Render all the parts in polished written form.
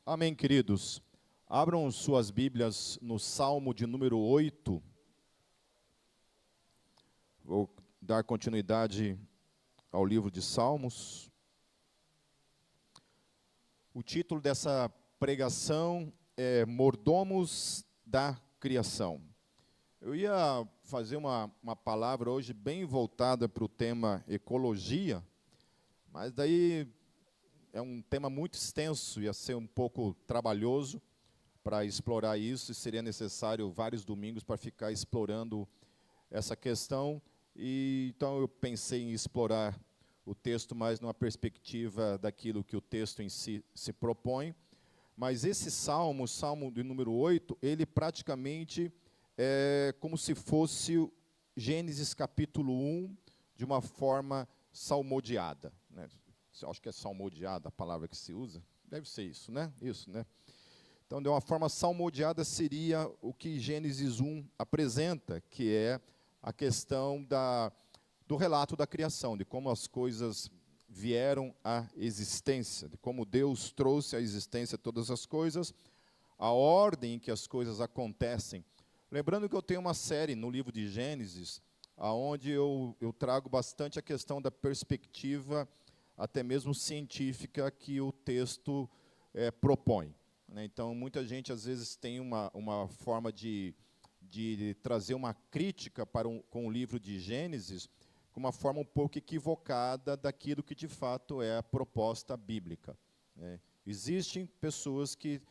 Amém, queridos. Abram suas Bíblias no Salmo de número 8. Vou dar continuidade ao livro de Salmos. O título dessa pregação é Mordomos da Criação. Eu ia fazer uma palavra hoje bem voltada para o tema ecologia, mas daí é um tema muito extenso, ia ser um pouco trabalhoso para explorar isso, e seria necessário vários domingos para ficar explorando essa questão. E então eu pensei em explorar o texto mais numa perspectiva daquilo que o texto em si se propõe. Mas esse salmo, o salmo de número 8, ele praticamente é como se fosse Gênesis capítulo 1, de uma forma salmodiada, né? Acho que é salmodiada a palavra que se usa. Deve ser isso, né? Isso, né? Então, de uma forma salmodiada seria o que Gênesis 1 apresenta, que é a questão do relato da criação, de como as coisas vieram à existência, de como Deus trouxe à existência todas as coisas, a ordem em que as coisas acontecem. Lembrando que eu tenho uma série no livro de Gênesis, onde eu trago bastante a questão da perspectiva até mesmo científica que o texto propõe, né? Então, muita gente, às vezes, tem uma forma de trazer uma crítica com o livro de Gênesis, com uma forma um pouco equivocada daquilo que, de fato, é a proposta bíblica, né? Existem pessoas que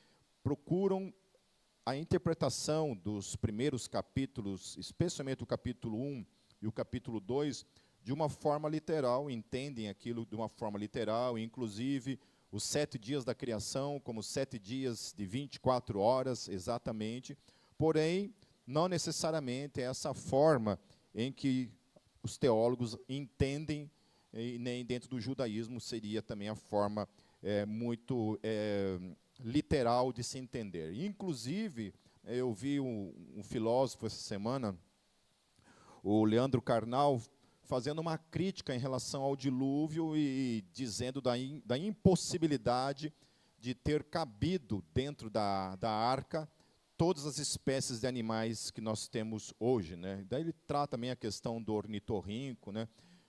procuram a interpretação dos primeiros capítulos, especialmente o capítulo 1 e o capítulo 2, de uma forma literal, entendem aquilo de uma forma literal, inclusive os 7 dias da criação como 7 dias de 24 horas, exatamente. Porém, não necessariamente é essa forma em que os teólogos entendem, e nem dentro do judaísmo seria também a forma muito literal de se entender. Inclusive, eu vi um filósofo essa semana, o Leandro Carnal, fazendo uma crítica em relação ao dilúvio e dizendo da impossibilidade de ter cabido dentro da arca todas as espécies de animais que nós temos hoje, né? Daí ele trata também a questão do ornitorrinco, né?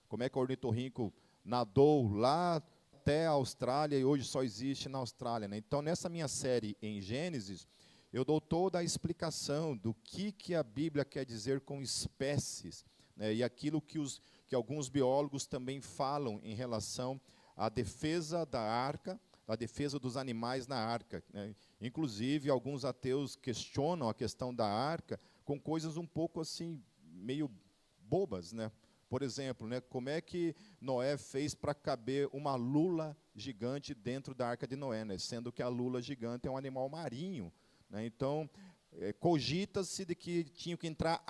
Como é que o ornitorrinco nadou lá até a Austrália e hoje só existe na Austrália, né? Então, nessa minha série em Gênesis, eu dou toda a explicação do que a Bíblia quer dizer com espécies, né? E aquilo que alguns biólogos também falam em relação à defesa da arca, a defesa dos animais na arca, né? Inclusive, alguns ateus questionam a questão da arca com coisas um pouco assim, meio bobas, né? Por exemplo, né, como é que Noé fez para caber uma lula gigante dentro da arca de Noé, né? Sendo que a lula gigante é um animal marinho, né? Então, cogita-se de que tinham que entrar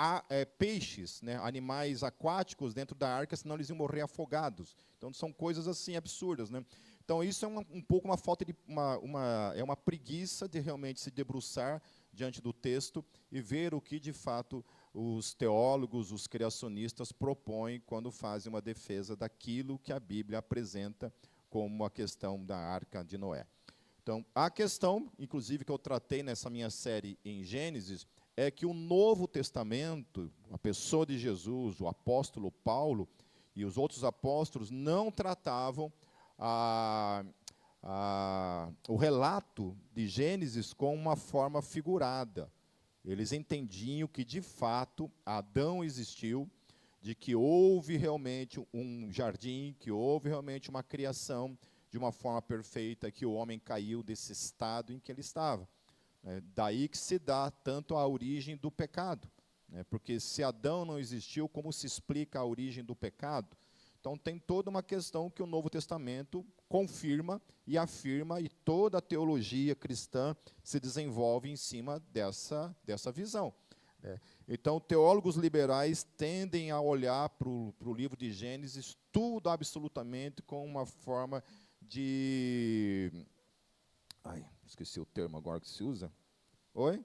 peixes, né, animais aquáticos dentro da arca, senão eles iam morrer afogados. Então, são coisas assim absurdas, né? Então, isso é um pouco uma falta de uma preguiça de realmente se debruçar diante do texto e ver o que, de fato, os teólogos, os criacionistas propõem quando fazem uma defesa daquilo que a Bíblia apresenta como a questão da arca de Noé. Então, a questão, inclusive, que eu tratei nessa minha série em Gênesis, é que o Novo Testamento, a pessoa de Jesus, o apóstolo Paulo e os outros apóstolos não tratavam o relato de Gênesis com uma forma figurada. Eles entendiam que, de fato, Adão existiu, de que houve realmente um jardim, que houve realmente uma criação de uma forma perfeita, que o homem caiu desse estado em que ele estava. Daí que se dá tanto a origem do pecado, né? Porque se Adão não existiu, como se explica a origem do pecado? Então, tem toda uma questão que o Novo Testamento confirma e afirma, e toda a teologia cristã se desenvolve em cima dessa visão, né? Então, teólogos liberais tendem a olhar para o livro de Gênesis tudo absolutamente com uma forma de... esqueci o termo agora que se usa. Oi?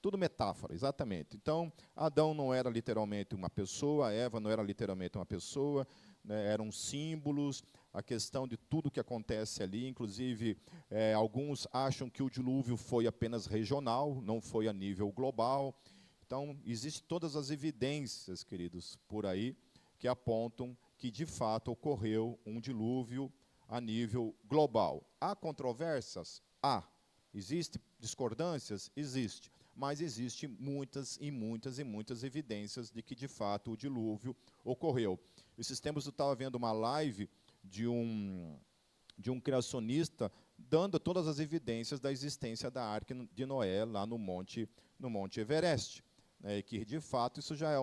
Tudo metáfora, exatamente. Então, Adão não era literalmente uma pessoa, Eva não era literalmente uma pessoa, né? Eram símbolos. a questão de tudo que acontece ali. Inclusive, alguns acham que o dilúvio foi apenas regional, não foi a nível global. Então, existem todas as evidências, queridos, por aí, que apontam que, de fato, ocorreu um dilúvio a nível global. Há controvérsias? Há. Existem discordâncias? Existe. Mas existem muitas e muitas e muitas evidências de que, de fato, o dilúvio ocorreu. Esses tempos eu estava vendo uma live de um criacionista dando todas as evidências da existência da Arca de Noé lá no Monte Everest. Que, de fato, isso já é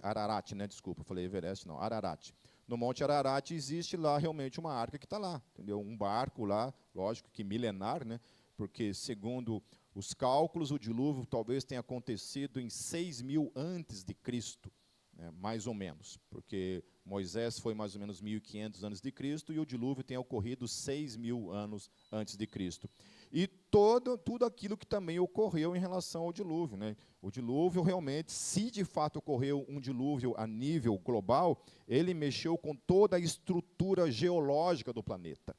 Ararat, né? Desculpa, falei Everest, não, Ararat. No Monte Ararat existe lá realmente uma arca que está lá, entendeu? Um barco lá, lógico que milenar, né? Porque, segundo os cálculos, o dilúvio talvez tenha acontecido em 6.000 antes de Cristo, né? Mais ou menos, porque Moisés foi mais ou menos 1.500 antes de Cristo e o dilúvio tem ocorrido 6.000 anos antes de Cristo. E tudo aquilo que também ocorreu em relação ao dilúvio, né? O dilúvio realmente, se de fato ocorreu um dilúvio a nível global, ele mexeu com toda a estrutura geológica do planeta.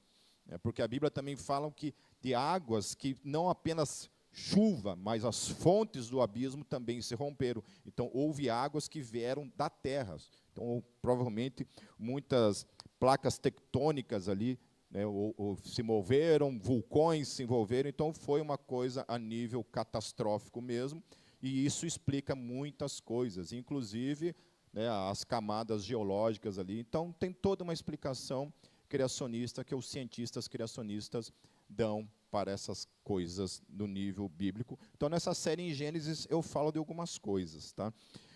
Porque a Bíblia também fala que de águas que não apenas chuva, mas as fontes do abismo também se romperam. Então, houve águas que vieram da terra. Então, provavelmente, muitas placas tectônicas ali, né, ou se moveram, vulcões se envolveram. Então, foi uma coisa a nível catastrófico mesmo. E isso explica muitas coisas, inclusive, né, as camadas geológicas ali. Então, tem toda uma explicação criacionista que os cientistas criacionistas dão para essas coisas no nível bíblico. Então, nessa série em Gênesis, eu falo de algumas coisas. Tá?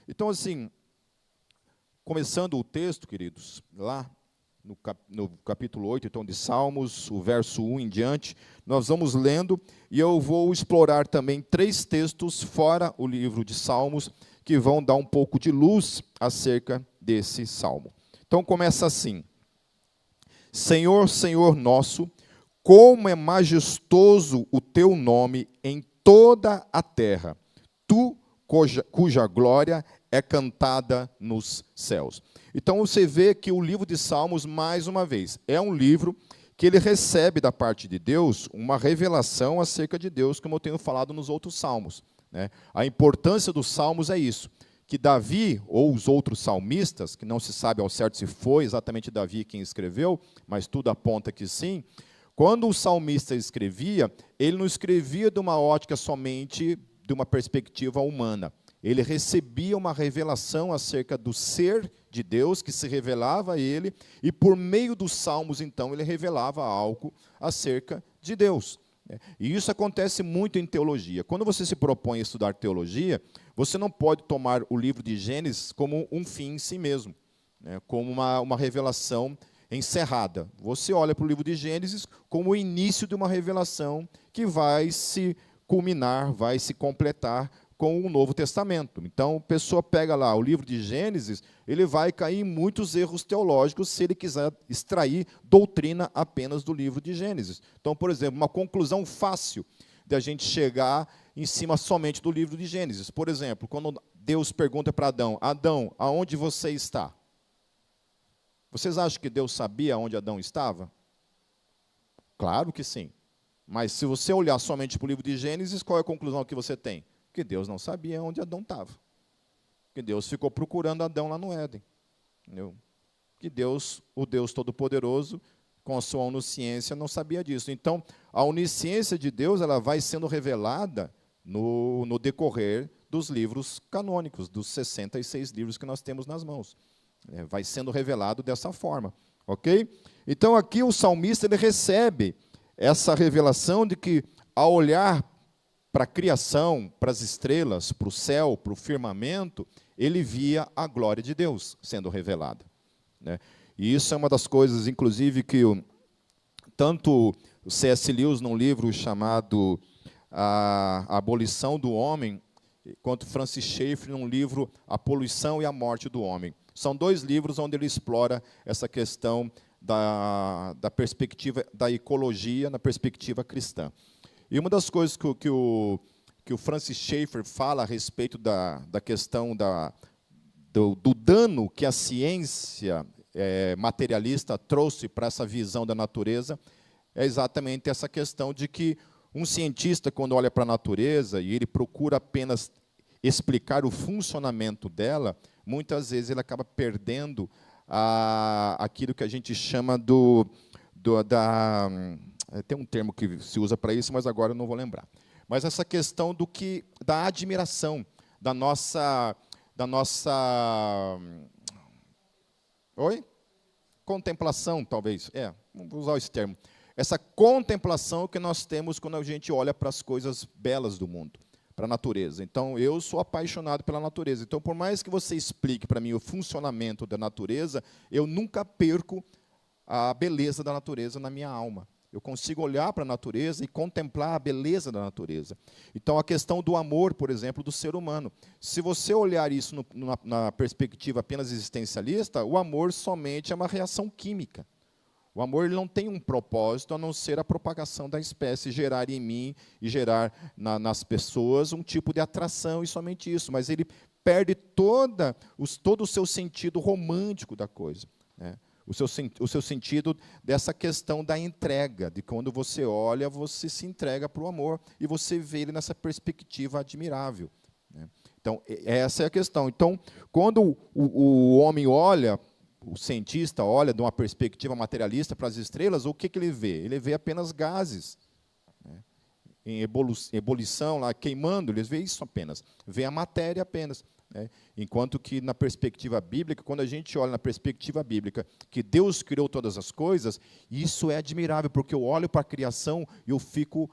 Então, assim, começando o texto, queridos, lá no capítulo 8, então, de Salmos, o verso 1 em diante, nós vamos lendo, e eu vou explorar também 3 textos fora o livro de Salmos, que vão dar um pouco de luz acerca desse salmo. Então, começa assim: Senhor, Senhor nosso, como é majestoso o teu nome em toda a terra, tu cuja glória é cantada nos céus. Então você vê que o livro de Salmos, mais uma vez, é um livro que ele recebe da parte de Deus uma revelação acerca de Deus, como eu tenho falado nos outros salmos, né? A importância dos salmos é isso, que Davi, ou os outros salmistas, que não se sabe ao certo se foi exatamente Davi quem escreveu, mas tudo aponta que sim, quando o salmista escrevia, ele não escrevia de uma ótica somente de uma perspectiva humana. Ele recebia uma revelação acerca do ser de Deus, que se revelava a ele, e por meio dos salmos, então, ele revelava algo acerca de Deus. E isso acontece muito em teologia. Quando você se propõe a estudar teologia, você não pode tomar o livro de Gênesis como um fim em si mesmo, né, como uma revelação encerrada. Você olha para o livro de Gênesis como o início de uma revelação que vai se culminar, vai se completar com o Novo Testamento. Então, a pessoa pega lá o livro de Gênesis, ele vai cair em muitos erros teológicos se ele quiser extrair doutrina apenas do livro de Gênesis. Então, por exemplo, uma conclusão fácil de a gente chegar em cima somente do livro de Gênesis. Por exemplo, quando Deus pergunta para Adão: Adão, aonde você está? Vocês acham que Deus sabia onde Adão estava? Claro que sim. Mas se você olhar somente para o livro de Gênesis, qual é a conclusão que você tem? Que Deus não sabia onde Adão estava. Que Deus ficou procurando Adão lá no Éden. Entendeu? Que Deus, o Deus Todo-Poderoso, com a sua onisciência, não sabia disso. Então, a onisciência de Deus, ela vai sendo revelada no decorrer dos livros canônicos, dos 66 livros que nós temos nas mãos. Vai sendo revelado dessa forma. Ok? Então, aqui o salmista ele recebe essa revelação de que, ao olhar para a criação, para as estrelas, para o céu, para o firmamento, ele via a glória de Deus sendo revelada, né? E isso é uma das coisas, inclusive, que tanto o C.S. Lewis, num livro chamado A Abolição do Homem, quanto Francis Schaeffer, num livro A Poluição e a Morte do Homem. São 2 livros onde ele explora essa questão da perspectiva da ecologia na perspectiva cristã. E uma das coisas que o Francis Schaeffer fala a respeito da questão do dano que a ciência materialista trouxe para essa visão da natureza é exatamente essa questão de que um cientista, quando olha para a natureza e ele procura apenas explicar o funcionamento dela, muitas vezes ele acaba perdendo aquilo que a gente chama tem um termo que se usa para isso, mas agora eu não vou lembrar. Mas essa questão da admiração, da nossa oi? Contemplação, talvez. Vou usar esse termo. Essa contemplação que nós temos quando a gente olha para as coisas belas do mundo, para a natureza. Então, eu sou apaixonado pela natureza. Então, por mais que você explique para mim o funcionamento da natureza, eu nunca perco a beleza da natureza na minha alma. Eu consigo olhar para a natureza e contemplar a beleza da natureza. Então, a questão do amor, por exemplo, do ser humano. Se você olhar isso na perspectiva apenas existencialista, o amor somente é uma reação química. O amor ele não tem um propósito a não ser a propagação da espécie, gerar em mim e gerar nas pessoas um tipo de atração e somente isso. Mas ele perde todo o seu sentido romântico da coisa, né? O seu sentido dessa questão da entrega, de quando você olha, você se entrega para o amor e você vê ele nessa perspectiva admirável, né? Então, essa é a questão. Então, quando o homem olha, o cientista olha de uma perspectiva materialista para as estrelas, o que ele vê? Ele vê apenas gases, né, em ebulição, lá, queimando, ele vê isso apenas, vê a matéria apenas. Enquanto que na perspectiva bíblica, quando a gente olha na perspectiva bíblica, que Deus criou todas as coisas, isso é admirável, porque eu olho para a criação e eu fico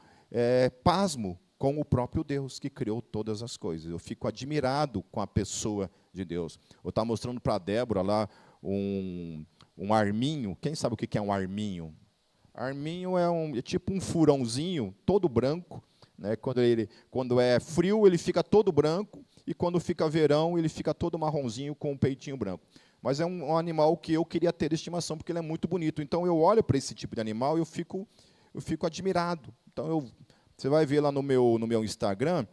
pasmo com o próprio Deus que criou todas as coisas. Eu fico admirado com a pessoa de Deus. Eu estava mostrando para a Débora lá um arminho. Quem sabe o que é um arminho? Arminho é tipo um furãozinho, todo branco, né? Quando é frio, ele fica todo branco, e quando fica verão, ele fica todo marronzinho com um peitinho branco. Mas é um animal que eu queria ter de estimação, porque ele é muito bonito. Então, eu olho para esse tipo de animal e eu fico admirado. Então, você vai ver lá no meu Instagram,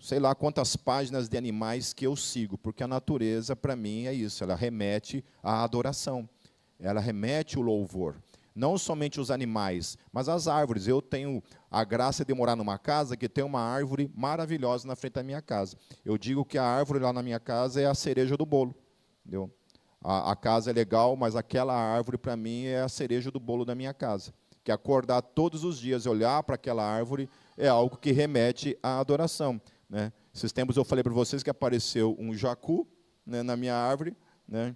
sei lá quantas páginas de animais que eu sigo, porque a natureza, para mim, é isso. Ela remete à adoração. Ela remete o louvor. Não somente os animais, mas as árvores. Eu tenho a graça de morar numa casa que tem uma árvore maravilhosa na frente da minha casa. Eu digo que a árvore lá na minha casa é a cereja do bolo. Entendeu? A casa é legal, mas aquela árvore, para mim, é a cereja do bolo da minha casa. Que acordar todos os dias e olhar para aquela árvore é algo que remete à adoração, né? Esses tempos eu falei para vocês que apareceu um jacu, né, na minha árvore, né?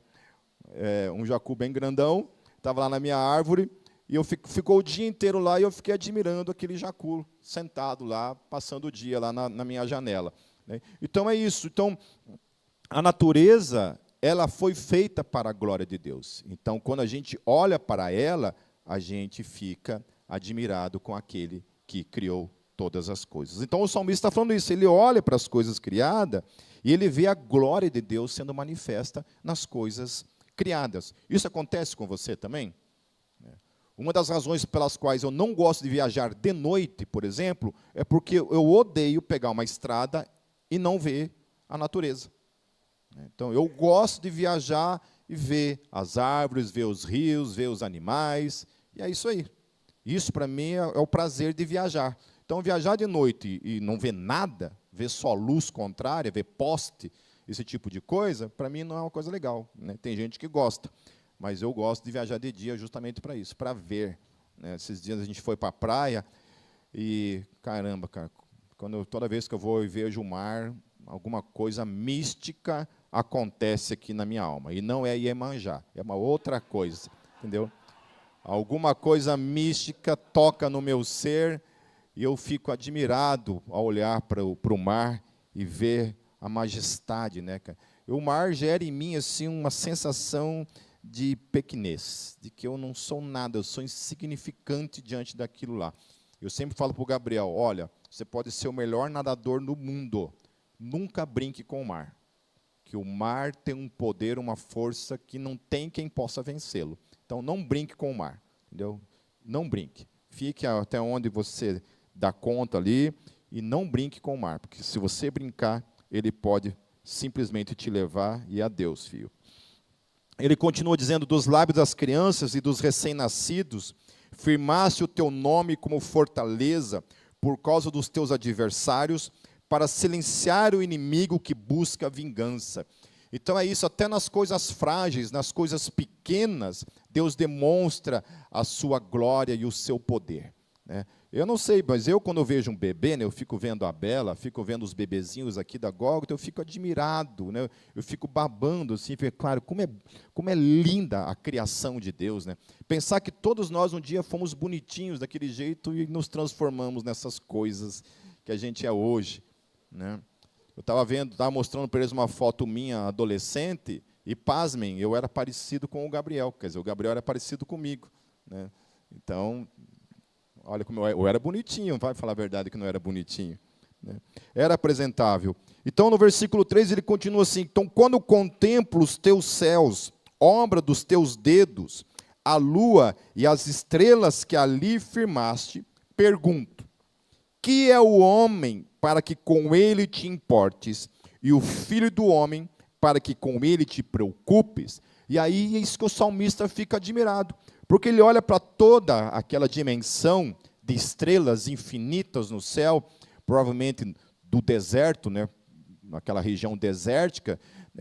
Um jacu bem grandão, estava lá na minha árvore, e ficou o dia inteiro lá, e eu fiquei admirando aquele jacu, sentado lá, passando o dia lá na minha janela, né? Então, é isso. Então, a natureza, ela foi feita para a glória de Deus. Então, quando a gente olha para ela, a gente fica admirado com aquele que criou todas as coisas. Então, o salmista está falando isso. Ele olha para as coisas criadas e ele vê a glória de Deus sendo manifesta nas coisas criadas. Isso acontece com você também? Uma das razões pelas quais eu não gosto de viajar de noite, por exemplo, é porque eu odeio pegar uma estrada e não ver a natureza. Então, eu gosto de viajar e ver as árvores, ver os rios, ver os animais, e é isso aí. Isso, para mim, é o prazer de viajar. Então, viajar de noite e não ver nada, ver só luz contrária, ver poste, esse tipo de coisa, para mim não é uma coisa legal, né? Tem gente que gosta, mas eu gosto de viajar de dia justamente para isso, para ver, né? Esses dias a gente foi para a praia e, caramba, cara, toda vez que eu vou e vejo o mar, alguma coisa mística acontece aqui na minha alma. E não é Iemanjá, é uma outra coisa, entendeu? Alguma coisa mística toca no meu ser e eu fico admirado ao olhar para o mar e ver a majestade, né, cara? O mar gera em mim assim uma sensação de pequenez, de que eu não sou nada, eu sou insignificante diante daquilo lá. Eu sempre falo para o Gabriel, olha, você pode ser o melhor nadador do mundo, nunca brinque com o mar, que o mar tem um poder, uma força que não tem quem possa vencê-lo. Então, não brinque com o mar, entendeu? Não brinque. Fique até onde você dá conta ali e não brinque com o mar, porque se você brincar, ele pode simplesmente te levar e adeus, filho. ele continua dizendo: dos lábios das crianças e dos recém-nascidos, firmaste o teu nome como fortaleza por causa dos teus adversários, para silenciar o inimigo que busca vingança. Então é isso, até nas coisas frágeis, nas coisas pequenas, Deus demonstra a sua glória e o seu poder, né? Eu não sei, mas quando eu vejo um bebê, né, eu fico vendo a Bela, fico vendo os bebezinhos aqui da Gólgota, eu fico admirado, né, eu fico babando, assim, claro, como é linda a criação de Deus, né? Pensar que todos nós um dia fomos bonitinhos daquele jeito e nos transformamos nessas coisas que a gente é hoje, né? Eu estava mostrando para eles uma foto minha adolescente, e pasmem, eu era parecido com o Gabriel, quer dizer, o Gabriel era parecido comigo, né? Então, olha como eu era bonitinho, vai falar a verdade que não era bonitinho, né? Era apresentável. Então, no versículo 3, ele continua assim: então, quando contemplo os teus céus, obra dos teus dedos, a lua e as estrelas que ali firmaste, pergunto: que é o homem para que com ele te importes, e o filho do homem para que com ele te preocupes? E aí é isso que o salmista fica admirado, porque ele olha para toda aquela dimensão de estrelas infinitas no céu, provavelmente do deserto, né, naquela região desértica,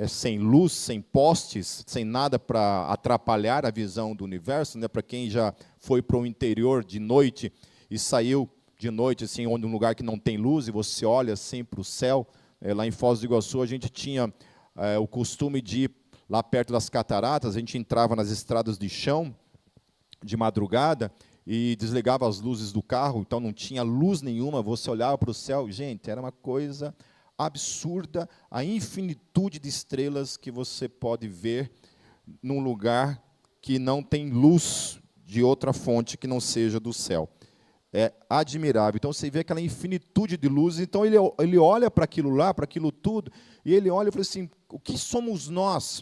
sem luz, sem postes, sem nada para atrapalhar a visão do universo, né, para quem já foi para o interior de noite e saiu de noite, assim, onde um lugar que não tem luz, e você olha assim para o céu. Lá em Foz do Iguaçu, a gente tinha o costume de ir lá perto das cataratas, a gente entrava nas estradas de chão, de madrugada, e desligava as luzes do carro, então não tinha luz nenhuma, você olhava para o céu, gente, era uma coisa absurda, a infinitude de estrelas que você pode ver num lugar que não tem luz de outra fonte que não seja do céu. É admirável. Então, você vê aquela infinitude de luzes. Então, ele olha para aquilo lá, para aquilo tudo, e ele olha e fala assim: o que somos nós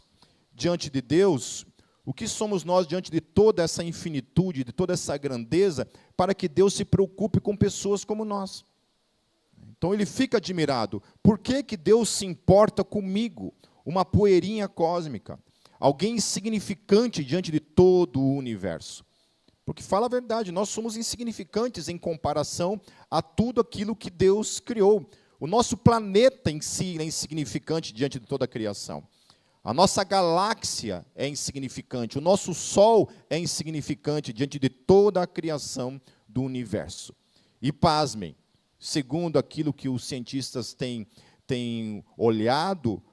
diante de Deus? O que somos nós diante de toda essa infinitude, de toda essa grandeza, para que Deus se preocupe com pessoas como nós? Então, ele fica admirado. Por que que Deus se importa comigo? Uma poeirinha cósmica, alguém insignificante diante de todo o universo. Porque, fala a verdade, nós somos insignificantes em comparação a tudo aquilo que Deus criou. O nosso planeta em si é insignificante diante de toda a criação. A nossa galáxia é insignificante. O nosso Sol é insignificante diante de toda a criação do universo. E pasmem, segundo aquilo que os cientistas têm olhado,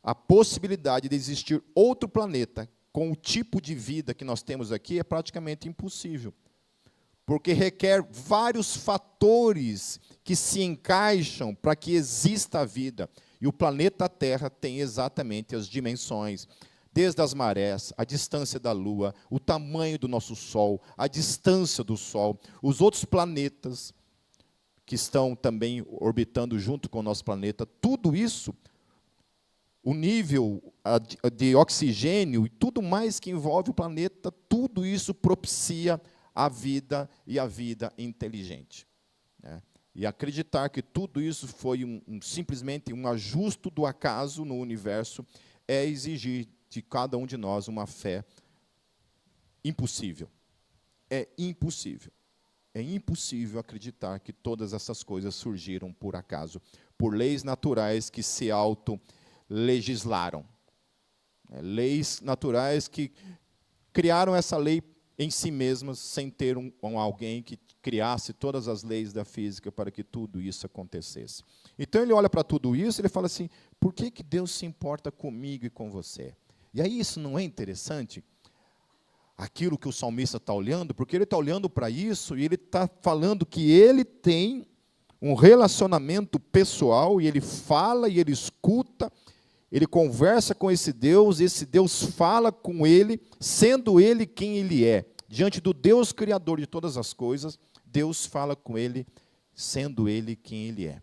a possibilidade de existir outro planeta com o tipo de vida que nós temos aqui é praticamente impossível, porque requer vários fatores que se encaixam para que exista a vida, e o planeta Terra tem exatamente as dimensões, desde as marés, a distância da Lua, o tamanho do nosso Sol, a distância do Sol, os outros planetas que estão também orbitando junto com o nosso planeta, tudo isso, o nível de oxigênio e tudo mais que envolve o planeta, tudo isso propicia a vida e a vida inteligente, né? E acreditar que tudo isso foi simplesmente um ajuste do acaso no universo é exigir de cada um de nós uma fé impossível. É impossível. É impossível acreditar que todas essas coisas surgiram por acaso, por leis naturais que se legislaram. Leis naturais que criaram essa lei em si mesmas, sem ter alguém que criasse todas as leis da física para que tudo isso acontecesse. Então, ele olha para tudo isso e ele fala assim: por que que Deus se importa comigo e com você? E aí, isso não é interessante? Aquilo que o salmista está olhando, porque ele está olhando para isso e ele está falando que ele tem um relacionamento pessoal, e ele fala e ele escuta, ele conversa com esse Deus fala com ele, sendo ele quem ele é. Diante do Deus Criador de todas as coisas, Deus fala com ele, sendo ele quem ele é.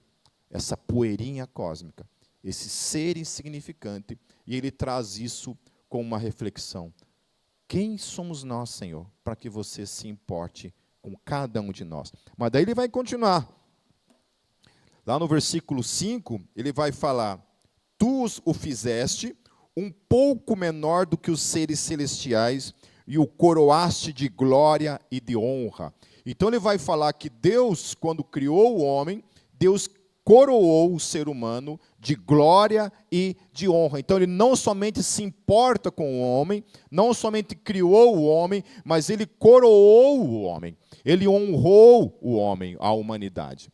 Essa poeirinha cósmica, esse ser insignificante, e ele traz isso com uma reflexão. Quem somos nós, Senhor, para que você se importe com cada um de nós? Mas daí ele vai continuar. Lá no versículo 5, ele vai falar: tu o fizeste, um pouco menor do que os seres celestiais, e o coroaste de glória e de honra. Então ele vai falar que Deus, quando criou o homem, Deus coroou o ser humano de glória e de honra. Então ele não somente se importa com o homem, não somente criou o homem, mas ele coroou o homem. Ele honrou o homem, a humanidade.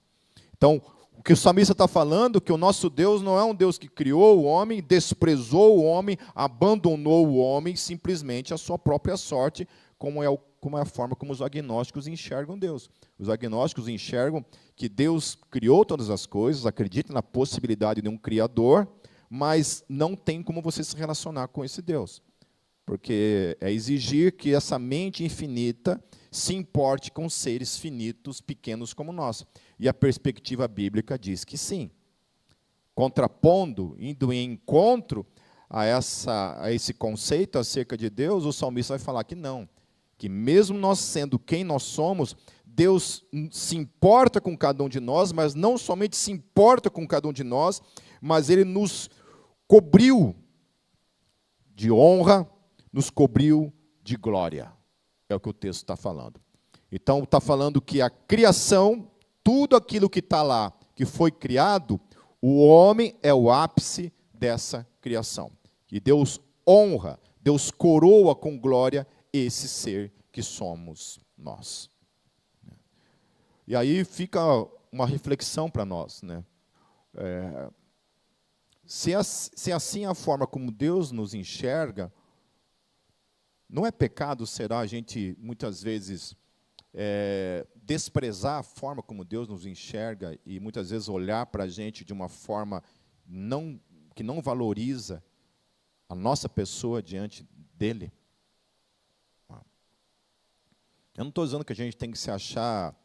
Então, o que o salmista está falando, que o nosso Deus não é um Deus que criou o homem, desprezou o homem, abandonou o homem, simplesmente a sua própria sorte, como é a forma como os agnósticos enxergam Deus. Os agnósticos enxergam que Deus criou todas as coisas, acreditam na possibilidade de um Criador, mas não tem como você se relacionar com esse Deus. Porque é exigir que essa mente infinita se importe com seres finitos, pequenos como nós. E a perspectiva bíblica diz que sim. Contrapondo, indo em encontro a esse conceito acerca de Deus, o salmista vai falar que não. Que mesmo nós sendo quem nós somos, Deus se importa com cada um de nós, mas não somente se importa com cada um de nós, mas Ele nos cobriu de honra, nos cobriu de glória. É o que o texto está falando. Então, está falando que a criação, tudo aquilo que está lá, que foi criado, o homem é o ápice dessa criação. E Deus honra, Deus coroa com glória esse ser que somos nós. E aí fica uma reflexão para nós, né? Se assim a forma como Deus nos enxerga, não é pecado, será, a gente muitas vezes desprezar a forma como Deus nos enxerga e muitas vezes olhar para a gente de uma forma que não valoriza a nossa pessoa diante dele? Eu não estou dizendo que a gente tem que se achar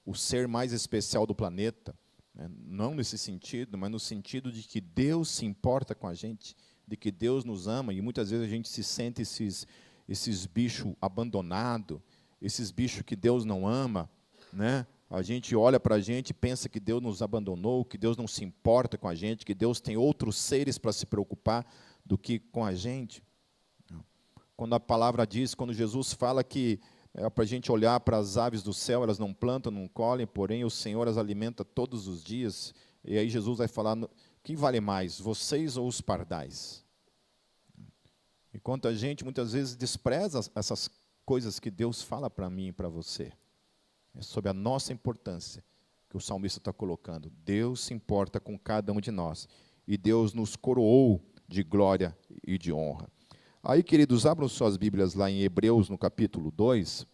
o ser mais especial do planeta, né? Não nesse sentido, mas no sentido de que Deus se importa com a gente, de que Deus nos ama, e muitas vezes a gente se sente esses bichos abandonados, esses bichos que Deus não ama, né? A gente olha para a gente e pensa que Deus nos abandonou, que Deus não se importa com a gente, que Deus tem outros seres para se preocupar do que com a gente. Quando a palavra diz, quando Jesus fala que é para a gente olhar para as aves do céu, elas não plantam, não colhem, porém o Senhor as alimenta todos os dias. E aí Jesus vai falar, quem vale mais, vocês ou os pardais? Enquanto a gente muitas vezes despreza essas coisas que Deus fala para mim e para você. É sobre a nossa importância que o salmista está colocando. Deus se importa com cada um de nós. E Deus nos coroou de glória e de honra. Aí, queridos, abram suas Bíblias lá em Hebreus, no capítulo 2.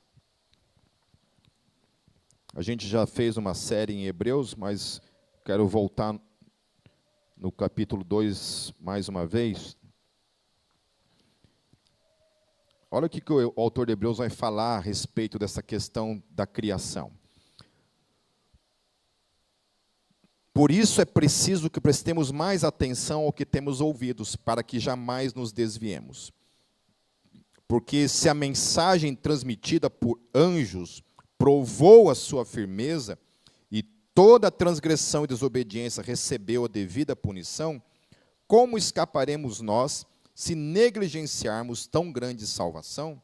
A gente já fez uma série em Hebreus, mas quero voltar no capítulo 2 mais uma vez. Olha o que o autor de Hebreus vai falar a respeito dessa questão da criação. Por isso é preciso que prestemos mais atenção ao que temos ouvidos, para que jamais nos desviemos. Porque se a mensagem transmitida por anjos provou a sua firmeza, e toda transgressão e desobediência recebeu a devida punição, como escaparemos nós se negligenciarmos tão grande salvação?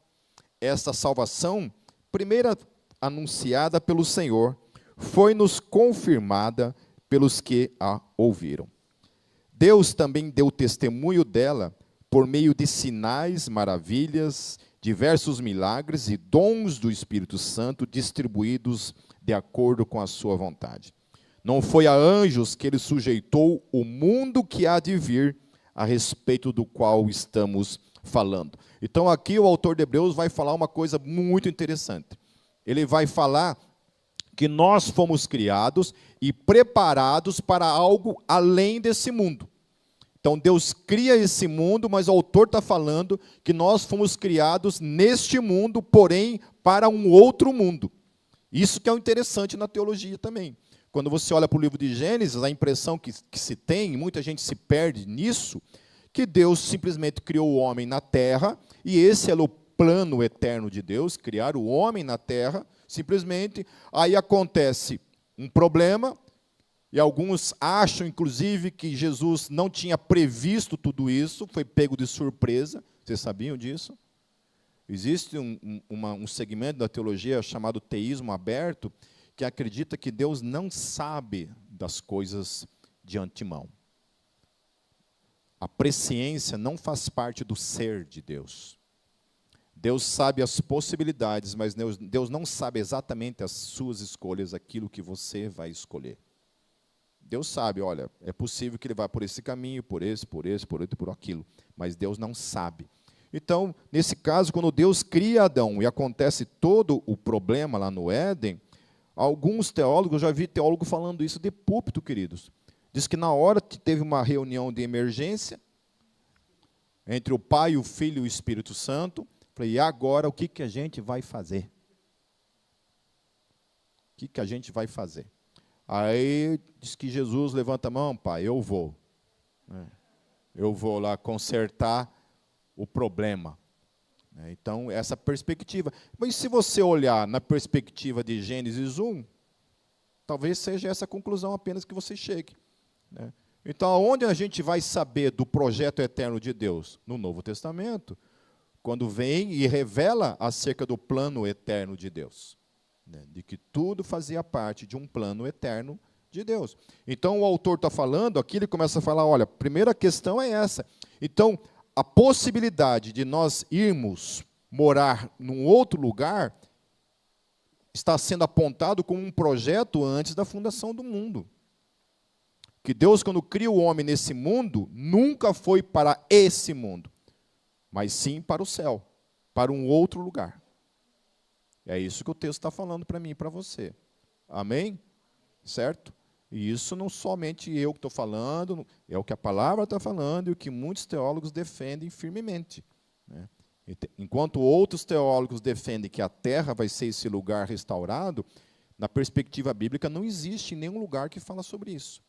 Esta salvação, primeira anunciada pelo Senhor, foi-nos confirmada pelos que a ouviram. Deus também deu testemunho dela por meio de sinais, maravilhas, diversos milagres e dons do Espírito Santo distribuídos de acordo com a sua vontade. Não foi a anjos que ele sujeitou o mundo que há de vir, a respeito do qual estamos falando. Então aqui o autor de Hebreus vai falar uma coisa muito interessante. Ele vai falar que nós fomos criados e preparados para algo além desse mundo. Então Deus cria esse mundo, mas o autor está falando que nós fomos criados neste mundo, porém para um outro mundo. Isso que é o interessante na teologia também. Quando você olha para o livro de Gênesis, a impressão que se tem, muita gente se perde nisso, que Deus simplesmente criou o homem na terra, e esse é o plano eterno de Deus, criar o homem na terra, simplesmente, aí acontece um problema, E alguns acham, inclusive, que Jesus não tinha previsto tudo isso, foi pego de surpresa. Vocês sabiam disso? Existe um segmento da teologia chamado teísmo aberto, que acredita que Deus não sabe das coisas de antemão. A presciência não faz parte do ser de Deus. Deus sabe as possibilidades, mas Deus não sabe exatamente as suas escolhas, aquilo que você vai escolher. Deus sabe, olha, é possível que ele vá por esse caminho, por esse, por aquilo, mas Deus não sabe. Então, nesse caso, quando Deus cria Adão e acontece todo o problema lá no Éden, alguns teólogos, eu já vi teólogo falando isso de púlpito, queridos. Diz que na hora que teve uma reunião de emergência, entre o Pai, o Filho e o Espírito Santo, falei, e agora o que a gente vai fazer? O que a gente vai fazer? Aí diz que Jesus levanta a mão, pai, eu vou. Eu vou lá consertar o problema. Então, essa perspectiva. Mas se você olhar na perspectiva de Gênesis 1, talvez seja essa a conclusão apenas que você chegue. Então, onde a gente vai saber do projeto eterno de Deus? No Novo Testamento, quando vem e revela acerca do plano eterno de Deus. De que tudo fazia parte de um plano eterno de Deus. Então, o autor está falando, aqui ele começa a falar, olha, a primeira questão é essa. Então, a possibilidade de nós irmos morar num outro lugar está sendo apontado como um projeto antes da fundação do mundo. Que Deus, quando cria o homem nesse mundo, nunca foi para esse mundo, mas sim para o céu, para um outro lugar. É isso que o texto está falando para mim e para você. Amém? Certo? E isso não somente eu que estou falando, é o que a palavra está falando e o que muitos teólogos defendem firmemente. Enquanto outros teólogos defendem que a terra vai ser esse lugar restaurado, na perspectiva bíblica não existe nenhum lugar que fala sobre isso.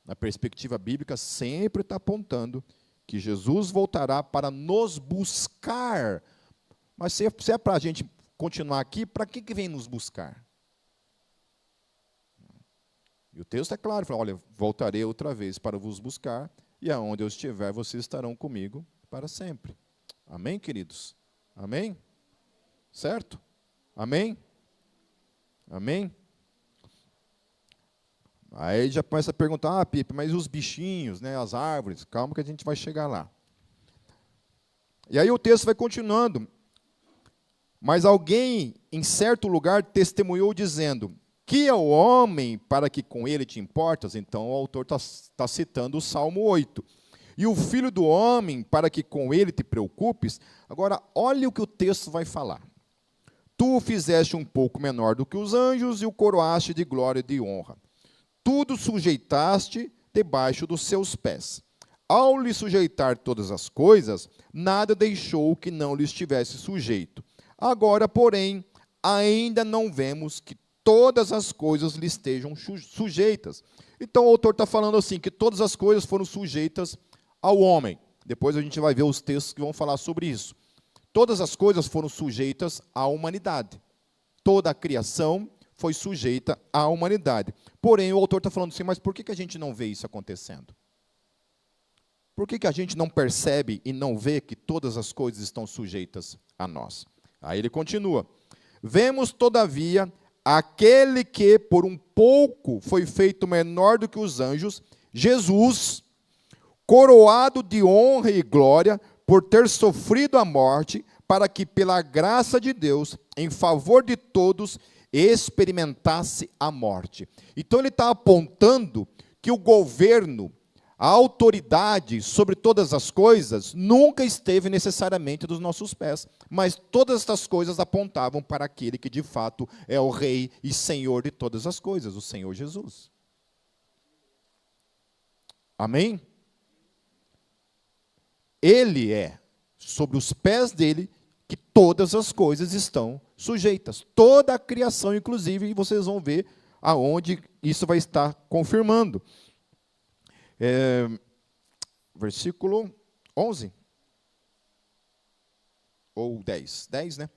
Na perspectiva bíblica sempre está apontando que Jesus voltará para nos buscar. Mas se é para a gente continuar aqui, para que vem nos buscar? E o texto é claro, fala, olha, voltarei outra vez para vos buscar, e aonde eu estiver, vocês estarão comigo para sempre. Amém, queridos? Amém? Certo? Amém? Amém? Aí já começa a perguntar, Pipe, mas os bichinhos, né, as árvores? Calma que a gente vai chegar lá. E aí o texto vai continuando. Mas alguém, em certo lugar, testemunhou dizendo, que é o homem para que com ele te importas? Então o autor está citando o Salmo 8. E o filho do homem para que com ele te preocupes? Agora, olha o que o texto vai falar. Tu o fizeste um pouco menor do que os anjos e o coroaste de glória e de honra. Tudo sujeitaste debaixo dos seus pés. Ao lhe sujeitar todas as coisas, nada deixou que não lhe estivesse sujeito. Agora, porém, ainda não vemos que todas as coisas lhe estejam sujeitas. Então, o autor está falando assim, que todas as coisas foram sujeitas ao homem. Depois a gente vai ver os textos que vão falar sobre isso. Todas as coisas foram sujeitas à humanidade. Toda a criação foi sujeita à humanidade. Porém, o autor está falando assim, mas por que a gente não vê isso acontecendo? Por que a gente não percebe e não vê que todas as coisas estão sujeitas a nós? Aí ele continua. Vemos, todavia, aquele que por um pouco foi feito menor do que os anjos, Jesus, coroado de honra e glória, por ter sofrido a morte, para que pela graça de Deus, em favor de todos, experimentasse a morte. Então ele está apontando que o governo, a autoridade sobre todas as coisas nunca esteve necessariamente dos nossos pés, mas todas estas coisas apontavam para aquele que de fato é o Rei e Senhor de todas as coisas, o Senhor Jesus. Amém? Ele é sobre os pés dele que todas as coisas estão sujeitas, toda a criação inclusive, e vocês vão ver aonde isso vai estar confirmando. Versículo 11, ou 10, né?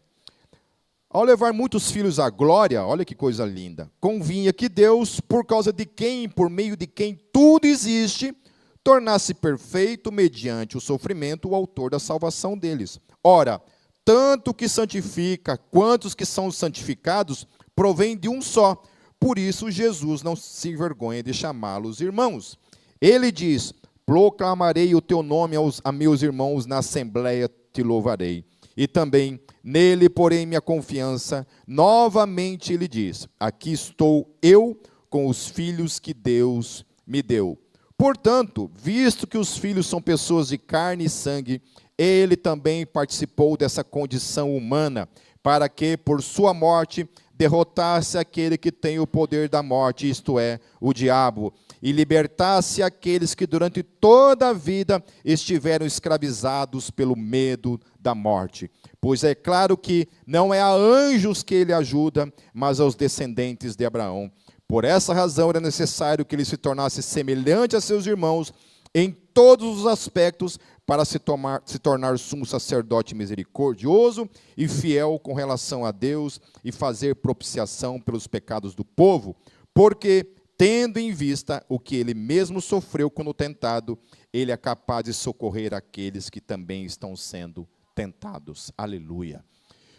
Ao levar muitos filhos à glória, olha que coisa linda, convinha que Deus, por causa de quem, por meio de quem tudo existe, tornasse perfeito, mediante o sofrimento, o autor da salvação deles. Ora, tanto o que santifica, quanto os que são santificados, provém de um só. Por isso, Jesus não se envergonha de chamá-los irmãos. Ele diz, proclamarei o teu nome a meus irmãos, na assembleia te louvarei. E também, nele porém minha confiança. Novamente ele diz, aqui estou eu com os filhos que Deus me deu. Portanto, visto que os filhos são pessoas de carne e sangue, ele também participou dessa condição humana, para que, por sua morte, derrotasse aquele que tem o poder da morte, isto é, o diabo, e libertasse aqueles que durante toda a vida estiveram escravizados pelo medo da morte. Pois é claro que não é a anjos que ele ajuda, mas aos descendentes de Abraão. Por essa razão era necessário que ele se tornasse semelhante a seus irmãos em todos os aspectos, para se tornar sumo sacerdote misericordioso e fiel com relação a Deus e fazer propiciação pelos pecados do povo, porque, tendo em vista o que ele mesmo sofreu quando tentado, ele é capaz de socorrer aqueles que também estão sendo tentados. Aleluia.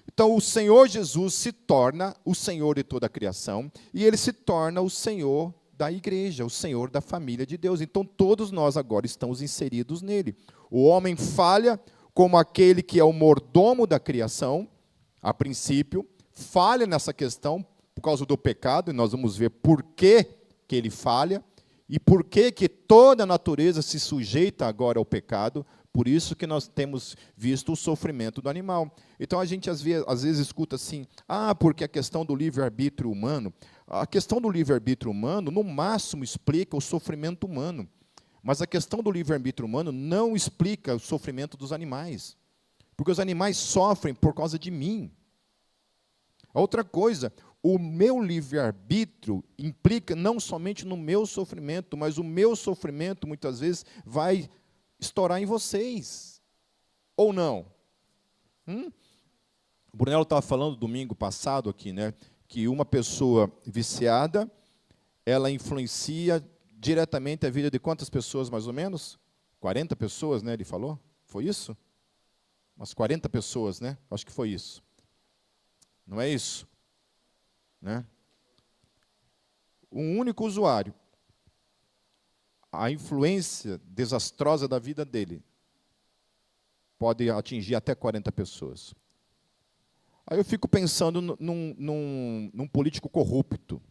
Então, o Senhor Jesus se torna o Senhor de toda a criação e ele se torna o Senhor da igreja, o Senhor da família de Deus. Então, todos nós agora estamos inseridos nele. O homem falha como aquele que é o mordomo da criação, a princípio, falha nessa questão por causa do pecado, e nós vamos ver por que ele falha, e por que toda a natureza se sujeita agora ao pecado. Por isso que nós temos visto o sofrimento do animal. Então a gente às vezes escuta assim, porque a questão do livre-arbítrio humano, a questão do livre-arbítrio humano, no máximo, explica o sofrimento humano. Mas a questão do livre-arbítrio humano não explica o sofrimento dos animais. Porque os animais sofrem por causa de mim. Outra coisa, o meu livre-arbítrio implica não somente no meu sofrimento, mas o meu sofrimento, muitas vezes, vai estourar em vocês. Ou não? O Brunello estava falando domingo passado aqui, né? Que uma pessoa viciada, ela influencia diretamente a vida de quantas pessoas, mais ou menos? 40 pessoas, né, ele falou? Foi isso? Umas 40 pessoas, né? Acho que foi isso. Não é isso? Né? Um único usuário, a influência desastrosa da vida dele pode atingir até 40 pessoas. Aí eu fico pensando num político corrupto.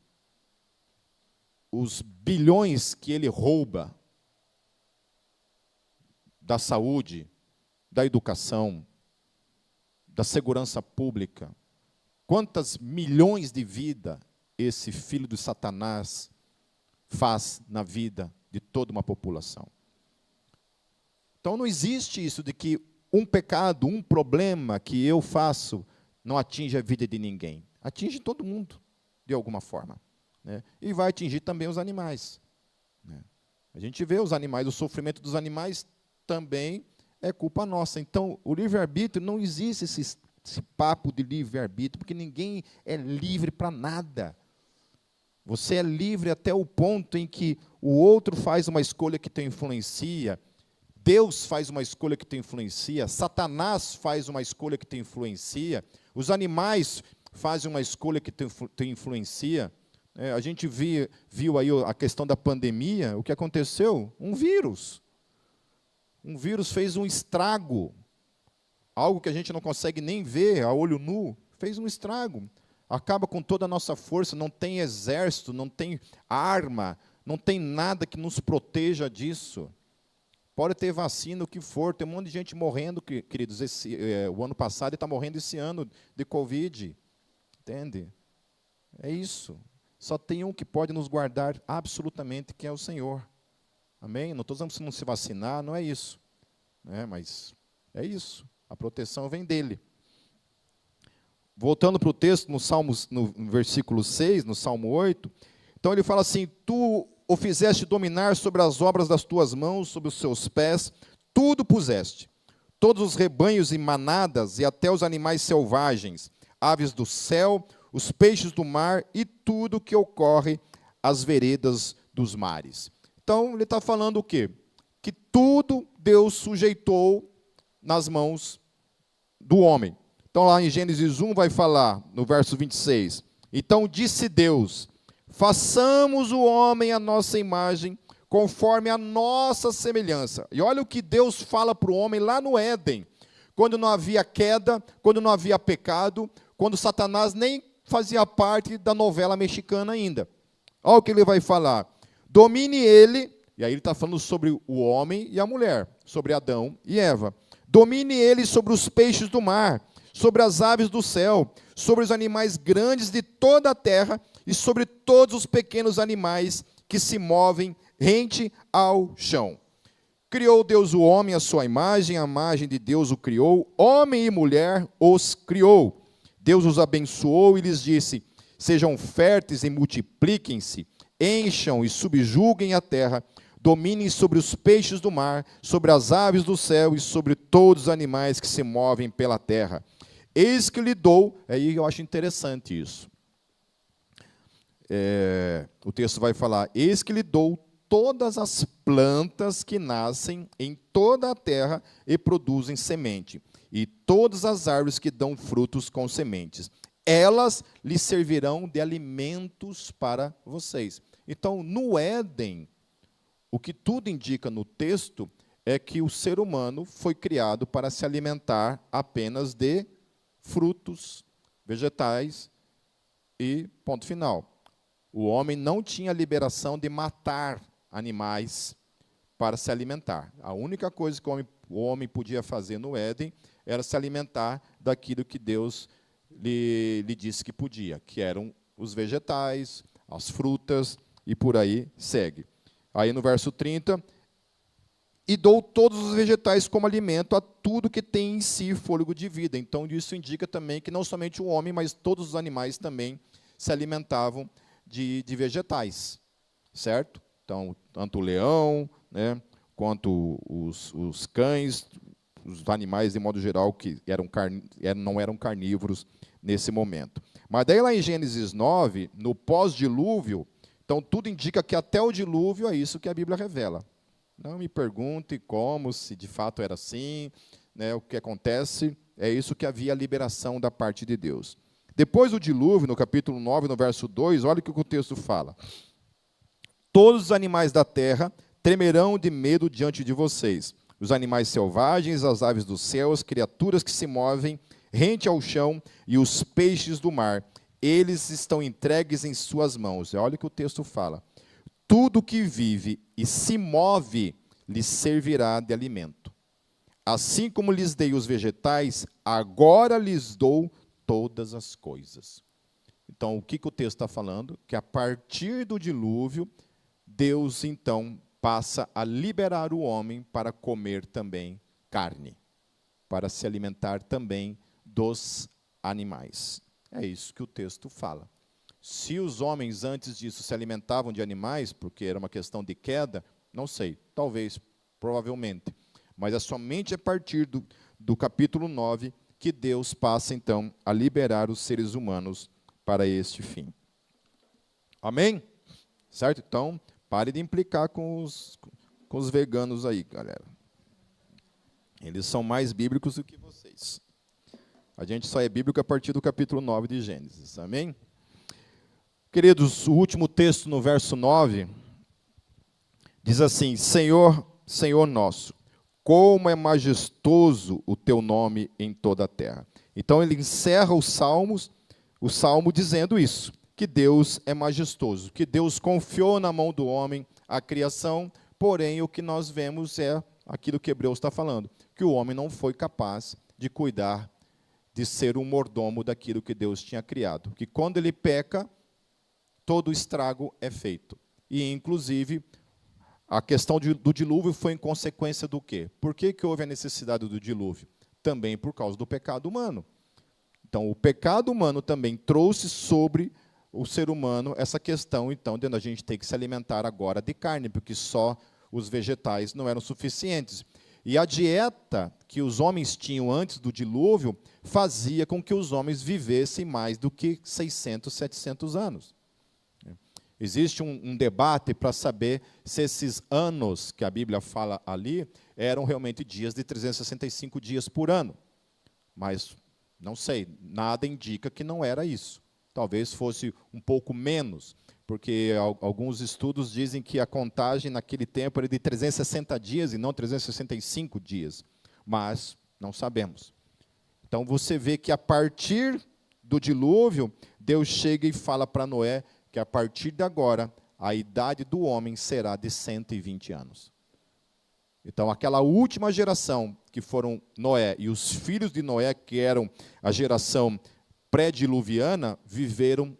Os bilhões que ele rouba da saúde, da educação, da segurança pública. Quantas milhões de vidas esse filho de Satanás faz na vida de toda uma população? Então não existe isso de que um pecado, um problema que eu faço não atinge a vida de ninguém. Atinge todo mundo, de alguma forma. Né? E vai atingir também os animais. Né? A gente vê os animais, o sofrimento dos animais também é culpa nossa. Então, o livre-arbítrio, não existe esse papo de livre-arbítrio, porque ninguém é livre para nada. Você é livre até o ponto em que o outro faz uma escolha que te influencia, Deus faz uma escolha que te influencia, Satanás faz uma escolha que te influencia, os animais fazem uma escolha que te influencia. A gente viu aí a questão da pandemia, o que aconteceu? Um vírus fez um estrago, algo que a gente não consegue nem ver a olho nu, fez um estrago, acaba com toda a nossa força, não tem exército, não tem arma, não tem nada que nos proteja disso. Pode ter vacina, o que for, tem um monte de gente morrendo, queridos, o ano passado e está morrendo esse ano de Covid, entende? É isso. Só tem um que pode nos guardar absolutamente, que é o Senhor. Amém? Não estou dizendo que você não se vacinar, não é isso. Mas é isso. A proteção vem dele. Voltando para o texto, no versículo 6, no Salmo 8, então ele fala assim, tu o fizeste dominar sobre as obras das tuas mãos, sobre os seus pés, tudo puseste, todos os rebanhos e manadas, e até os animais selvagens, aves do céu, os peixes do mar e tudo que ocorre às veredas dos mares. Então, ele está falando o quê? Que tudo Deus sujeitou nas mãos do homem. Então, lá em Gênesis 1 vai falar, no verso 26, então disse Deus, façamos o homem à nossa imagem, conforme a nossa semelhança. E olha o que Deus fala para o homem lá no Éden, quando não havia queda, quando não havia pecado, quando Satanás nem fazia parte da novela mexicana ainda. Olha o que ele vai falar. Domine ele, e aí ele está falando sobre o homem e a mulher, sobre Adão e Eva. Domine ele sobre os peixes do mar, sobre as aves do céu, sobre os animais grandes de toda a terra e sobre todos os pequenos animais que se movem rente ao chão. Criou Deus o homem à sua imagem, a imagem de Deus o criou, homem e mulher os criou. Deus os abençoou e lhes disse, sejam férteis e multipliquem-se, encham e subjuguem a terra, dominem sobre os peixes do mar, sobre as aves do céu e sobre todos os animais que se movem pela terra. Eis que lhe dou, aí eu acho interessante isso. O texto vai falar, eis que lhe dou todas as plantas que nascem em toda a terra e produzem semente, e todas as árvores que dão frutos com sementes. Elas lhe servirão de alimentos para vocês. Então, no Éden, o que tudo indica no texto é que o ser humano foi criado para se alimentar apenas de frutos, vegetais e ponto final. O homem não tinha liberação de matar animais para se alimentar. A única coisa que o homem podia fazer no Éden era se alimentar daquilo que Deus lhe disse que podia, que eram os vegetais, as frutas, e por aí segue. Aí no verso 30, e dou todos os vegetais como alimento a tudo que tem em si fôlego de vida. Então, isso indica também que não somente o homem, mas todos os animais também se alimentavam de vegetais, certo? Então, tanto o leão, né, quanto os cães, os animais, de modo geral, que não eram carnívoros nesse momento. Mas daí, lá em Gênesis 9, no pós-dilúvio, então, tudo indica que até o dilúvio é isso que a Bíblia revela. Não me pergunte como, se de fato era assim, né, o que acontece, é isso que havia liberação da parte de Deus. Depois do dilúvio, no capítulo 9, no verso 2, olha o que o texto fala. Todos os animais da terra tremerão de medo diante de vocês. Os animais selvagens, as aves do céu, as criaturas que se movem rente ao chão e os peixes do mar. Eles estão entregues em suas mãos. Olha o que o texto fala. Tudo que vive e se move lhes servirá de alimento. Assim como lhes dei os vegetais, agora lhes dou todas as coisas. Então, o que o texto está falando? Que a partir do dilúvio, Deus, então, passa a liberar o homem para comer também carne, para se alimentar também dos animais. É isso que o texto fala. Se os homens antes disso se alimentavam de animais, porque era uma questão de queda, não sei, talvez, provavelmente. Mas é somente a partir do capítulo 9 que Deus passa, então, a liberar os seres humanos para este fim. Amém? Certo? Então, pare de implicar com os veganos aí, galera. Eles são mais bíblicos do que vocês. A gente só é bíblico a partir do capítulo 9 de Gênesis. Amém? Queridos, o último texto no verso 9 diz assim: Senhor, Senhor nosso, como é majestoso o teu nome em toda a terra. Então ele encerra o salmo dizendo isso, que Deus é majestoso, que Deus confiou na mão do homem a criação, porém o que nós vemos é aquilo que Hebreus está falando, que o homem não foi capaz de cuidar, de ser um mordomo daquilo que Deus tinha criado, que quando ele peca, todo o estrago é feito. E, inclusive, a questão do dilúvio foi em consequência do quê? Por que houve a necessidade do dilúvio? Também por causa do pecado humano. Então, o pecado humano também trouxe sobre o ser humano essa questão, então, de a gente ter que se alimentar agora de carne, porque só os vegetais não eram suficientes. E a dieta que os homens tinham antes do dilúvio fazia com que os homens vivessem mais do que 600, 700 anos. Existe um debate para saber se esses anos que a Bíblia fala ali eram realmente dias de 365 dias por ano. Mas não sei, nada indica que não era isso. Talvez fosse um pouco menos, porque alguns estudos dizem que a contagem naquele tempo era de 360 dias e não 365 dias. Mas não sabemos. Então você vê que a partir do dilúvio, Deus chega e fala para Noé que a partir de agora, a idade do homem será de 120 anos. Então, aquela última geração, que foram Noé e os filhos de Noé, que eram a geração pré-diluviana, viveram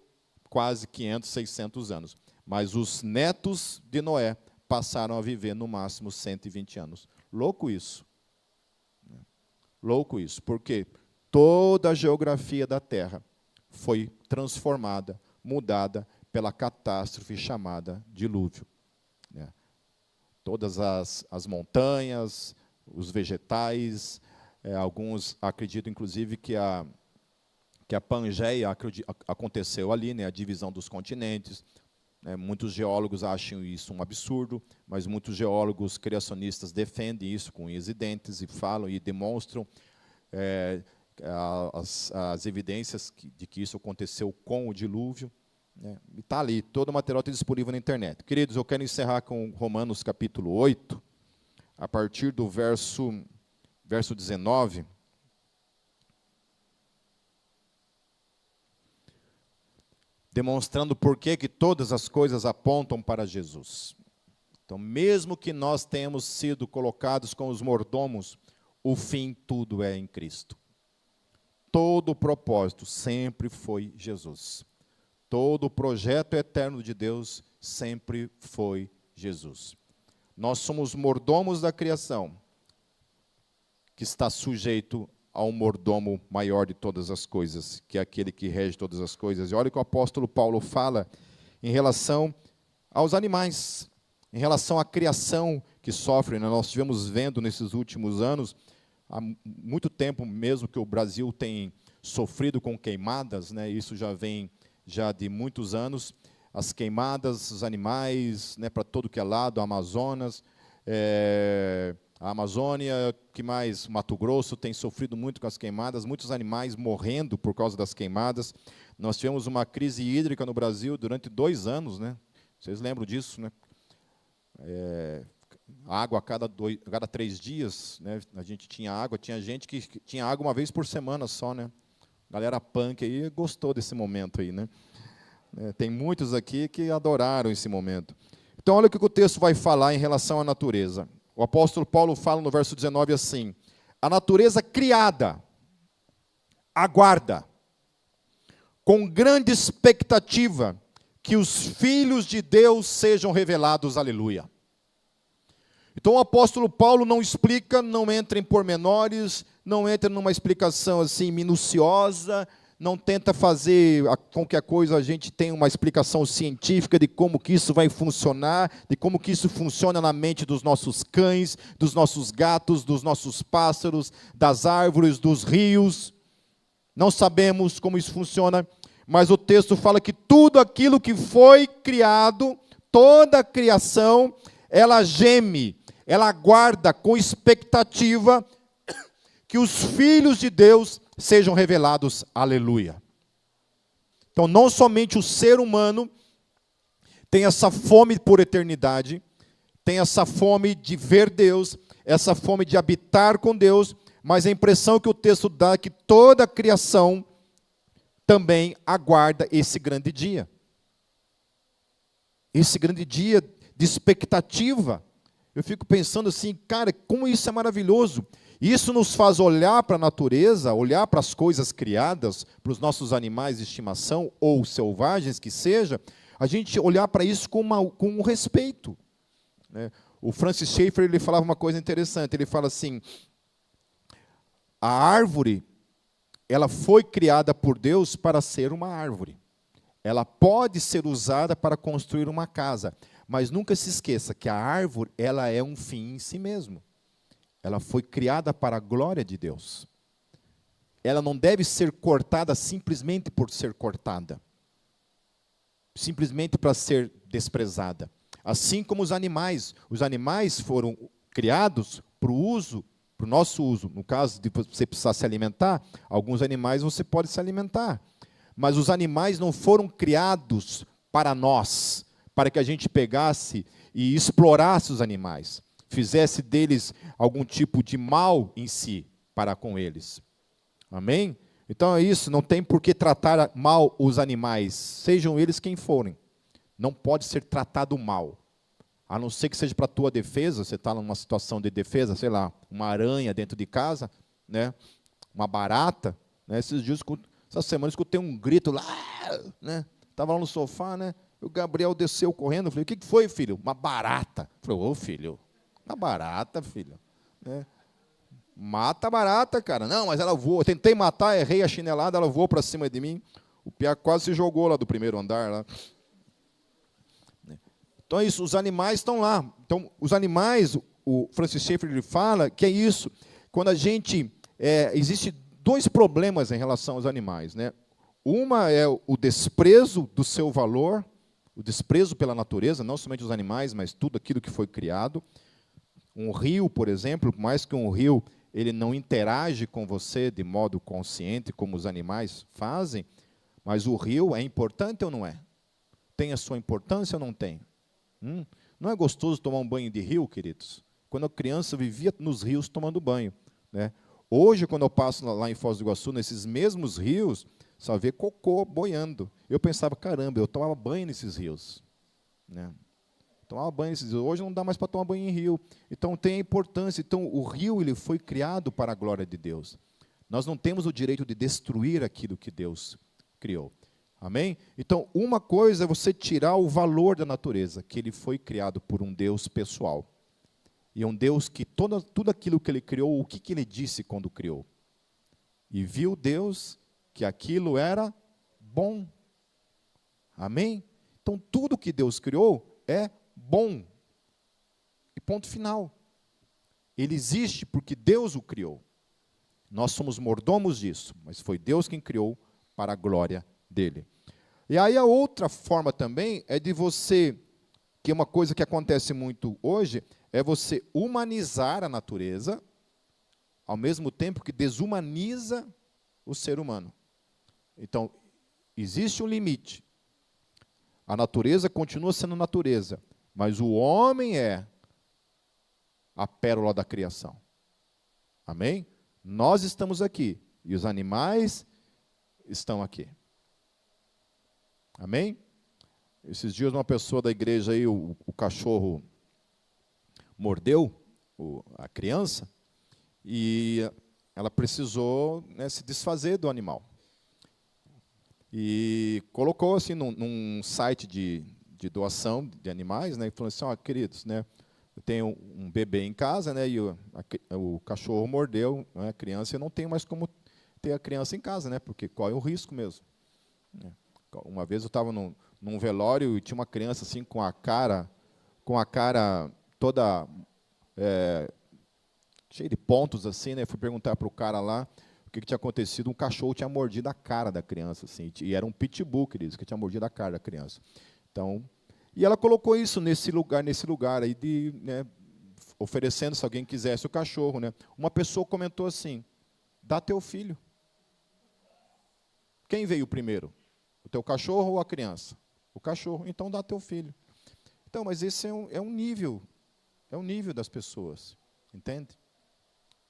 quase 500, 600 anos. Mas os netos de Noé passaram a viver no máximo 120 anos. Louco isso. Louco isso, porque toda a geografia da Terra foi transformada, mudada pela catástrofe chamada dilúvio. Todas as montanhas, os vegetais, alguns acreditam, inclusive, que a Pangeia aconteceu ali, a divisão dos continentes. Muitos geólogos acham isso um absurdo, mas muitos geólogos criacionistas defendem isso com unhas e dentes e falam e demonstram as evidências de que isso aconteceu com o dilúvio. E está ali, todo o material está disponível na internet. Queridos, eu quero encerrar com Romanos capítulo 8, a partir do verso 19. Demonstrando por que todas as coisas apontam para Jesus. Então, mesmo que nós tenhamos sido colocados como os mordomos, o fim tudo é em Cristo. Todo o propósito sempre foi Jesus. Todo o projeto eterno de Deus sempre foi Jesus. Nós somos mordomos da criação, que está sujeito a um mordomo maior de todas as coisas, que é aquele que rege todas as coisas. E olha o que o apóstolo Paulo fala em relação aos animais, em relação à criação que sofre. Nós estivemos vendo nesses últimos anos, há muito tempo mesmo que o Brasil tem sofrido com queimadas, isso já vem de muitos anos, as queimadas, os animais, para todo que é lado, Amazonas, a Amazônia, que mais? Mato Grosso tem sofrido muito com as queimadas, muitos animais morrendo por causa das queimadas. Nós tivemos uma crise hídrica no Brasil durante 2 anos, Vocês lembram disso, Água a cada 3 dias, A gente tinha água, tinha gente que tinha água uma vez por semana só, Galera punk aí gostou desse momento aí, tem muitos aqui que adoraram esse momento. Então, olha o que o texto vai falar em relação à natureza. O apóstolo Paulo fala no verso 19 assim: a natureza criada aguarda com grande expectativa que os filhos de Deus sejam revelados. Aleluia. Então o apóstolo Paulo não explica, não entra em pormenores, não entra numa explicação assim minuciosa, não tenta fazer com que a coisa a gente tenha uma explicação científica de como que isso vai funcionar, de como que isso funciona na mente dos nossos cães, dos nossos gatos, dos nossos pássaros, das árvores, dos rios. Não sabemos como isso funciona, mas o texto fala que tudo aquilo que foi criado, toda a criação, ela geme, ela aguarda com expectativa que os filhos de Deus sejam revelados. Aleluia. Então, não somente o ser humano tem essa fome por eternidade, tem essa fome de ver Deus, essa fome de habitar com Deus, mas a impressão que o texto dá é que toda a criação também aguarda esse grande dia. Esse grande dia de expectativa. Eu fico pensando assim, cara, como isso é maravilhoso. Isso nos faz olhar para a natureza, olhar para as coisas criadas, para os nossos animais de estimação, ou selvagens que seja, a gente olhar para isso com um respeito. O Francis Schaeffer, ele falava uma coisa interessante, ele fala assim, a árvore, ela foi criada por Deus para ser uma árvore. Ela pode ser usada para construir uma casa, mas nunca se esqueça que a árvore, ela é um fim em si mesmo. ela foi criada para a glória de Deus. Ela não deve ser cortada simplesmente por ser cortada, simplesmente para ser desprezada. Assim como os animais foram criados para o uso, para o nosso uso. No caso de você precisar se alimentar, alguns animais você pode se alimentar. Mas os animais não foram criados para nós, para que a gente pegasse e explorasse os animais, fizesse deles algum tipo de mal em si, para com eles. Amém? Então é isso, não tem por que tratar mal os animais, sejam eles quem forem. Não pode ser tratado mal. A não ser que seja para a tua defesa, você está numa situação de defesa, sei lá, uma aranha dentro de casa, né? Uma barata. Né? Esses dias, essa semana, eu escutei um grito lá, né? Estava lá no sofá, né? O Gabriel desceu correndo, eu falei, o que foi, filho? Uma barata. Eu falei, ô filho, uma barata, filho. Né? Mata a barata, cara. Não, mas ela voou. Eu tentei matar, errei a chinelada, ela voou para cima de mim. O piá quase se jogou lá do primeiro andar. Lá. Então é isso, os animais estão lá. Então, os animais, o Francis Schaeffer ele fala que é isso. Quando a gente... existe dois problemas em relação aos animais. Né? Uma é o desprezo do seu valor, o desprezo pela natureza, não somente os animais, mas tudo aquilo que foi criado. Um rio, por exemplo, por mais que um rio ele não interage com você de modo consciente, como os animais fazem, mas o rio é importante ou não é? Tem a sua importância ou não tem? Não é gostoso tomar um banho de rio, queridos? Quando eu criança, eu vivia nos rios tomando banho. Né? Hoje, quando eu passo lá em Foz do Iguaçu, nesses mesmos rios, só vê cocô boiando. Eu pensava, caramba, eu tomava banho nesses rios. Né? Tomava banho nesses rios. Hoje não dá mais para tomar banho em rio. Então, tem a importância. Então, o rio ele foi criado para a glória de Deus. Nós não temos o direito de destruir aquilo que Deus criou. Amém? Então, uma coisa é você tirar o valor da natureza, que ele foi criado por um Deus pessoal. E um Deus que tudo aquilo que ele criou, o que ele disse quando criou? E viu Deus que aquilo era bom. Amém? Então, tudo que Deus criou é bom. E ponto final. Ele existe porque Deus o criou. Nós somos mordomos disso, mas foi Deus quem criou para a glória dele. E aí a outra forma também é de você, que é uma coisa que acontece muito hoje, é você humanizar a natureza, ao mesmo tempo que desumaniza o ser humano. Então, existe um limite. A natureza continua sendo natureza, mas o homem é a pérola da criação. Amém? Nós estamos aqui, e os animais estão aqui. Amém? Esses dias uma pessoa da igreja aí, o cachorro mordeu a criança e ela precisou, né, se desfazer do animal. E colocou assim num site de doação de animais, né, e falou assim, queridos, né, eu tenho um bebê em casa, né, e o cachorro mordeu, né, a criança, e eu não tenho mais como ter a criança em casa, né, porque corre o risco mesmo. Uma vez eu estava num velório e tinha uma criança assim com a cara toda cheia de pontos assim, né? Fui perguntar para o cara lá o que tinha acontecido. Um cachorro tinha mordido a cara da criança, assim, e era um pitbull, queridos, que tinha mordido a cara da criança. Então, e ela colocou isso nesse lugar aí né, oferecendo se alguém quisesse o cachorro, né? Uma pessoa comentou assim: dá teu filho. Quem veio primeiro? O teu cachorro ou a criança? O cachorro, então dá teu filho. Então, mas esse é um nível das pessoas, entende?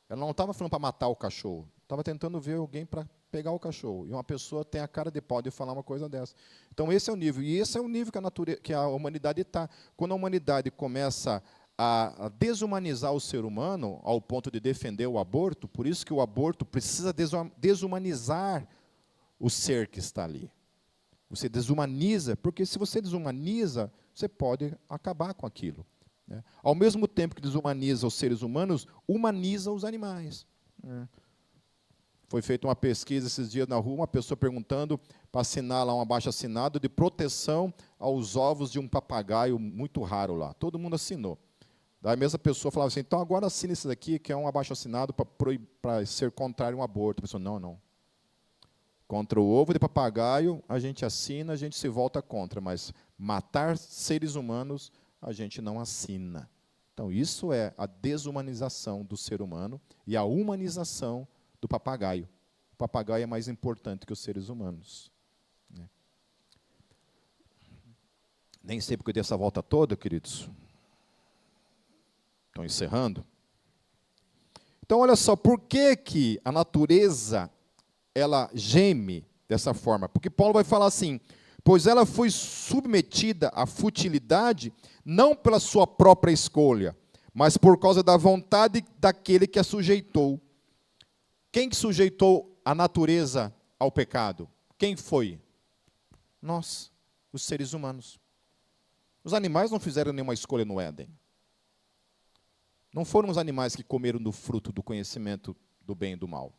Ela não estava falando para matar o cachorro, estava tentando ver alguém para pegar o cachorro. E uma pessoa tem a cara de pau de falar uma coisa dessa. Então, esse é o nível. E esse é o nível que a humanidade está. Quando a humanidade começa a desumanizar o ser humano, ao ponto de defender o aborto, por isso que o aborto precisa desumanizar o ser que está ali. Você desumaniza, porque se você desumaniza, você pode acabar com aquilo. Né? Ao mesmo tempo que desumaniza os seres humanos, humaniza os animais. Foi feita uma pesquisa esses dias na rua, uma pessoa perguntando para assinar lá um abaixo-assinado de proteção aos ovos de um papagaio muito raro lá. Todo mundo assinou. Daí a mesma pessoa falava assim, então agora assina esse daqui, que é um abaixo-assinado para ser contrário a um aborto. A pessoa, não. Contra o ovo de papagaio, a gente assina, a gente se volta contra, mas matar seres humanos, a gente não assina. Então, isso é a desumanização do ser humano e a humanização do papagaio. O papagaio é mais importante que os seres humanos. Nem sei porque eu dei essa volta toda, queridos. Estou encerrando. Então, olha só, por que a natureza ela geme dessa forma? Porque Paulo vai falar assim, pois ela foi submetida à futilidade, não pela sua própria escolha, mas por causa da vontade daquele que a sujeitou. Quem que sujeitou a natureza ao pecado? Quem foi? Nós, os seres humanos. Os animais não fizeram nenhuma escolha no Éden. Não foram os animais que comeram do fruto do conhecimento do bem e do mal.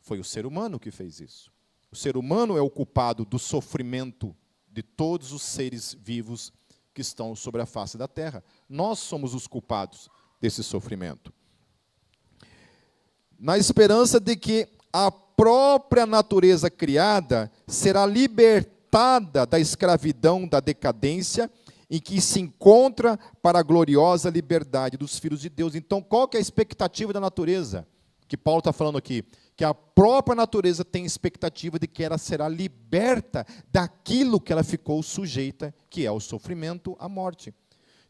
Foi o ser humano que fez isso. O ser humano é o culpado do sofrimento de todos os seres vivos que estão sobre a face da terra. Nós somos os culpados desse sofrimento. Na esperança de que a própria natureza criada será libertada da escravidão, da decadência, em que se encontra para a gloriosa liberdade dos filhos de Deus. Então, qual que é a expectativa da natureza? Que Paulo está falando aqui, que a própria natureza tem expectativa de que ela será liberta daquilo que ela ficou sujeita, que é o sofrimento, a morte.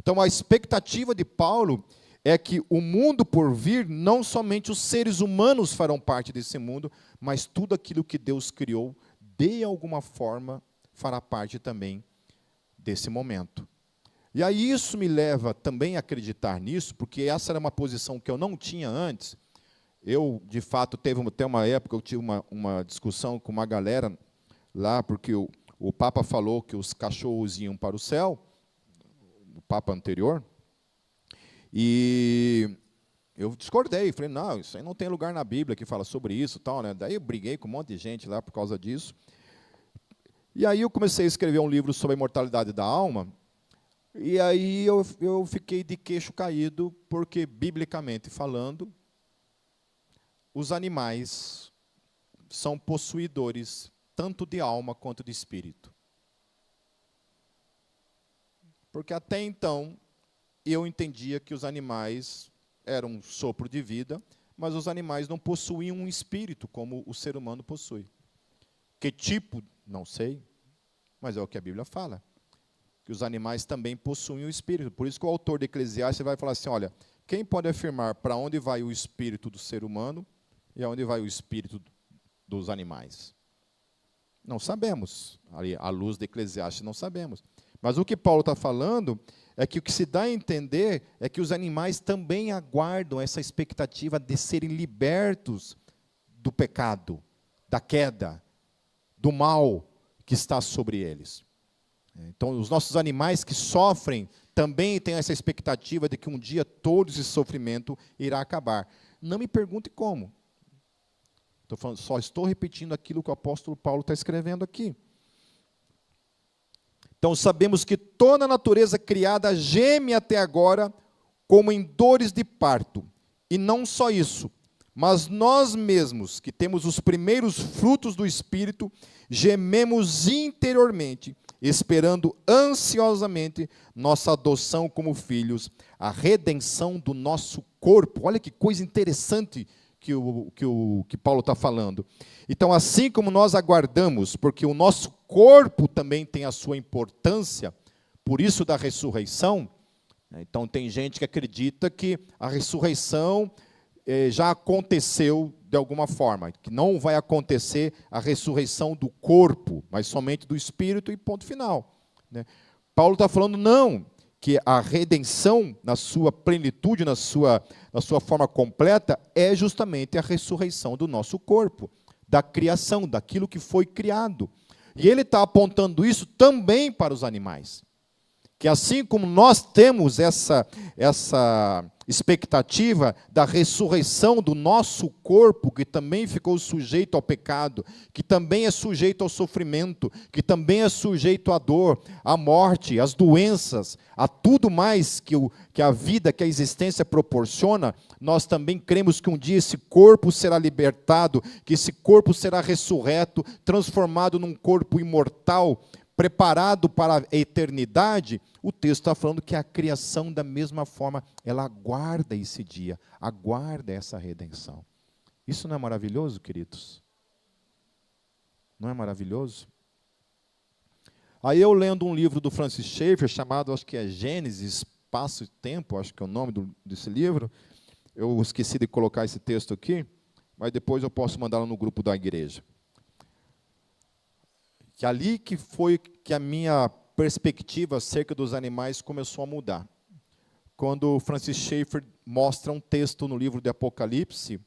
Então, a expectativa de Paulo é que o mundo por vir, não somente os seres humanos farão parte desse mundo, mas tudo aquilo que Deus criou, de alguma forma, fará parte também desse momento. E aí isso me leva também a acreditar nisso, porque essa era uma posição que eu não tinha antes. Eu, de fato, teve até uma época, eu tive uma discussão com uma galera lá, porque o Papa falou que os cachorros iam para o céu, o Papa anterior, e eu discordei, falei, não, isso aí não tem lugar na Bíblia que fala sobre isso, tal, né? Daí eu briguei com um monte de gente lá por causa disso. E aí eu comecei a escrever um livro sobre a imortalidade da alma, e aí eu fiquei de queixo caído, porque, biblicamente falando, os animais são possuidores tanto de alma quanto de espírito. Porque até então, eu entendia que os animais eram um sopro de vida, mas os animais não possuíam um espírito como o ser humano possui. Que tipo? Não sei, mas é o que a Bíblia fala. Que os animais também possuem o espírito. Por isso que o autor de Eclesiastes vai falar assim, olha, quem pode afirmar para onde vai o espírito do ser humano e aonde vai o espírito dos animais? Não sabemos. Ali, à luz de Eclesiastes, não sabemos. Mas o que Paulo está falando é que o que se dá a entender é que os animais também aguardam essa expectativa de serem libertos do pecado, da queda, do mal que está sobre eles. Então, os nossos animais que sofrem também têm essa expectativa de que um dia todo esse sofrimento irá acabar. Não me pergunte como. Só estou repetindo aquilo que o apóstolo Paulo está escrevendo aqui. Então, sabemos que toda a natureza criada geme até agora como em dores de parto. E não só isso, mas nós mesmos, que temos os primeiros frutos do Espírito, gememos interiormente, esperando ansiosamente nossa adoção como filhos, a redenção do nosso corpo. Olha que coisa interessante que Paulo está falando. Então, assim como nós aguardamos, porque o nosso corpo também tem a sua importância, por isso da ressurreição, então tem gente que acredita que a ressurreição já aconteceu de alguma forma, que não vai acontecer a ressurreição do corpo, mas somente do espírito e ponto final. Paulo está falando, não, que a redenção, na sua plenitude, na sua forma completa, é justamente a ressurreição do nosso corpo, da criação, daquilo que foi criado. E ele está apontando isso também para os animais, que assim como nós temos essa expectativa da ressurreição do nosso corpo, que também ficou sujeito ao pecado, que também é sujeito ao sofrimento, que também é sujeito à dor, à morte, às doenças, a tudo mais que a vida, que a existência proporciona, nós também cremos que um dia esse corpo será libertado, que esse corpo será ressurreto, transformado num corpo imortal, preparado para a eternidade. O texto está falando que a criação, da mesma forma, ela aguarda esse dia, aguarda essa redenção. Isso não é maravilhoso, queridos? Não é maravilhoso? Aí eu lendo um livro do Francis Schaeffer, chamado, acho que é Gênesis, Espaço e Tempo, acho que é o nome desse livro, eu esqueci de colocar esse texto aqui, mas depois eu posso mandá-lo no grupo da igreja. Que ali que foi que a minha perspectiva acerca dos animais começou a mudar. Quando Francis Schaeffer mostra um texto no livro de Apocalipse,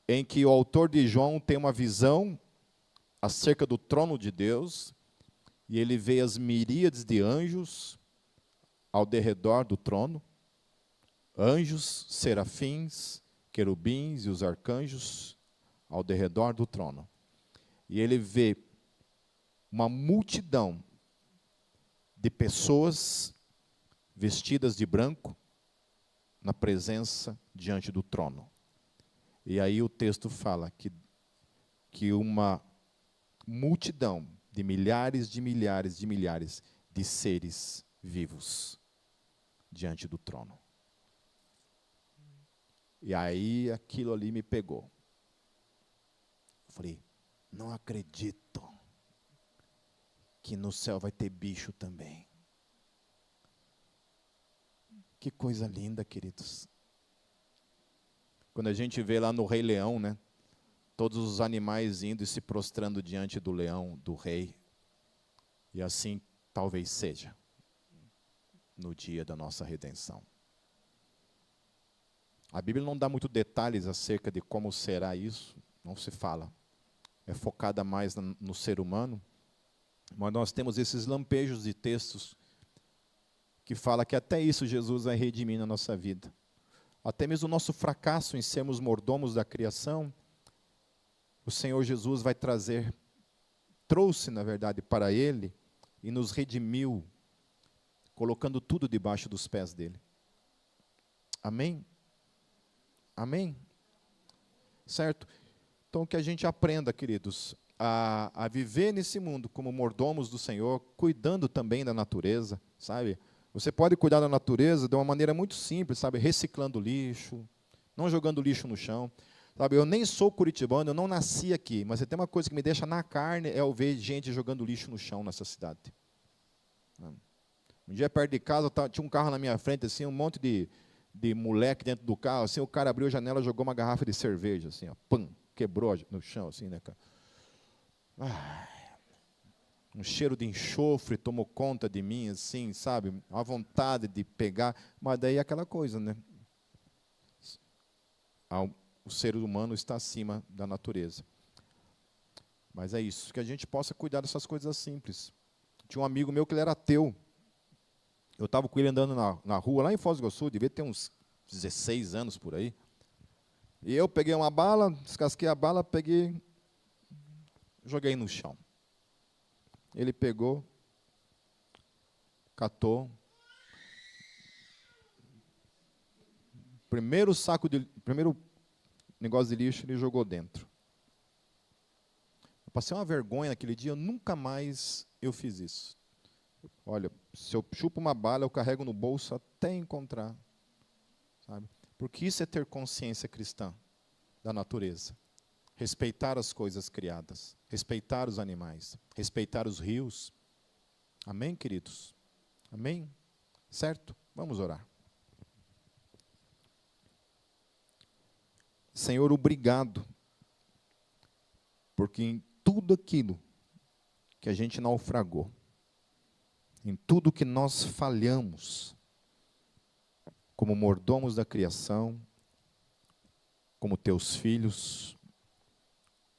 em que o autor de João tem uma visão acerca do trono de Deus, e ele vê as miríades de anjos ao derredor do trono, anjos, serafins, querubins e os arcanjos ao derredor do trono. E ele vê uma multidão de pessoas vestidas de branco na presença diante do trono. E aí o texto fala que uma multidão de milhares de milhares de milhares de seres vivos diante do trono. E aí aquilo ali me pegou. Eu falei, não acredito que no céu vai ter bicho também. Que coisa linda, queridos. Quando a gente vê lá no Rei Leão, né? Todos os animais indo e se prostrando diante do leão, do rei. E assim talvez seja no dia da nossa redenção. A Bíblia não dá muito detalhes acerca de como será isso, não se fala. É focada mais no ser humano. Mas nós temos esses lampejos de textos que fala que até isso Jesus vai redimir na nossa vida. Até mesmo o nosso fracasso em sermos mordomos da criação, o Senhor Jesus vai trouxe, na verdade, para Ele e nos redimiu, colocando tudo debaixo dos pés dEle. Amém? Amém? Certo? Então, que a gente aprenda, queridos, a viver nesse mundo como mordomos do Senhor, cuidando também da natureza, sabe? Você pode cuidar da natureza de uma maneira muito simples, sabe? Reciclando lixo, não jogando lixo no chão. Sabe? Eu nem sou curitibano, eu não nasci aqui, mas tem uma coisa que me deixa na carne, é eu ver gente jogando lixo no chão nessa cidade. Um dia perto de casa, tinha um carro na minha frente, assim, um monte de moleque dentro do carro, assim, o cara abriu a janela, jogou uma garrafa de cerveja, assim, ó, pum, quebrou no chão, assim, né, cara? Um cheiro de enxofre tomou conta de mim, assim, sabe? Uma vontade de pegar, mas daí é aquela coisa, né? O ser humano está acima da natureza. Mas é isso, que a gente possa cuidar dessas coisas simples. Tinha um amigo meu que ele era ateu. Eu estava com ele andando na rua, lá em Foz do Iguaçu, devia ter uns 16 anos por aí. E eu peguei uma bala, descasquei a bala, peguei, joguei no chão. Ele pegou, catou, primeiro negócio de lixo ele jogou dentro. Eu passei uma vergonha naquele dia, nunca mais eu fiz isso. Olha, se eu chupo uma bala, eu carrego no bolso até encontrar. Sabe? Porque isso é ter consciência cristã da natureza. Respeitar as coisas criadas, respeitar os animais, respeitar os rios. Amém, queridos? Amém? Certo? Vamos orar. Senhor, obrigado, porque em tudo aquilo que a gente naufragou, em tudo que nós falhamos, como mordomos da criação, como teus filhos,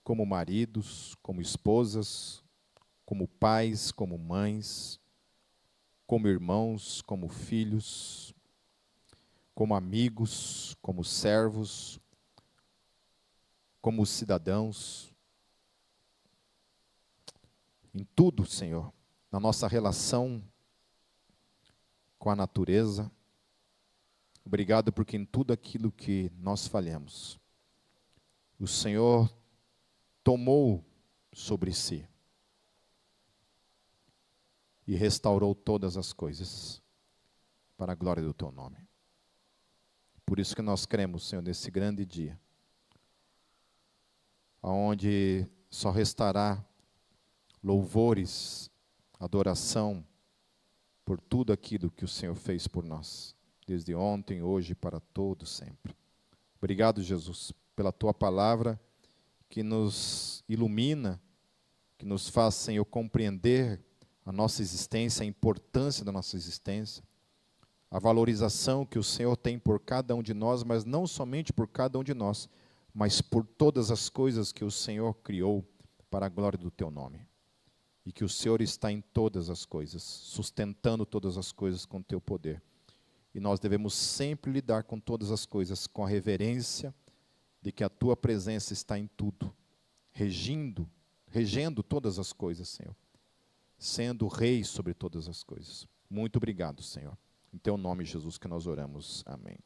como maridos, como esposas, como pais, como mães, como irmãos, como filhos, como amigos, como servos, como cidadãos, em tudo, Senhor, na nossa relação com a natureza. Obrigado porque em tudo aquilo que nós falhamos, o Senhor tomou sobre si e restaurou todas as coisas para a glória do teu nome. Por isso que nós cremos, Senhor, nesse grande dia, onde só restará louvores, adoração por tudo aquilo que o Senhor fez por nós, desde ontem, hoje, para todo sempre. Obrigado, Jesus, pela tua palavra que nos ilumina, que nos faz, Senhor, compreender a nossa existência, a importância da nossa existência, a valorização que o Senhor tem por cada um de nós, mas não somente por cada um de nós, mas por todas as coisas que o Senhor criou para a glória do teu nome. E que o Senhor está em todas as coisas, sustentando todas as coisas com o teu poder. E nós devemos sempre lidar com todas as coisas com a reverência de que a tua presença está em tudo, regendo todas as coisas, Senhor, sendo rei sobre todas as coisas. Muito obrigado, Senhor. Em teu nome, Jesus, que nós oramos. Amém.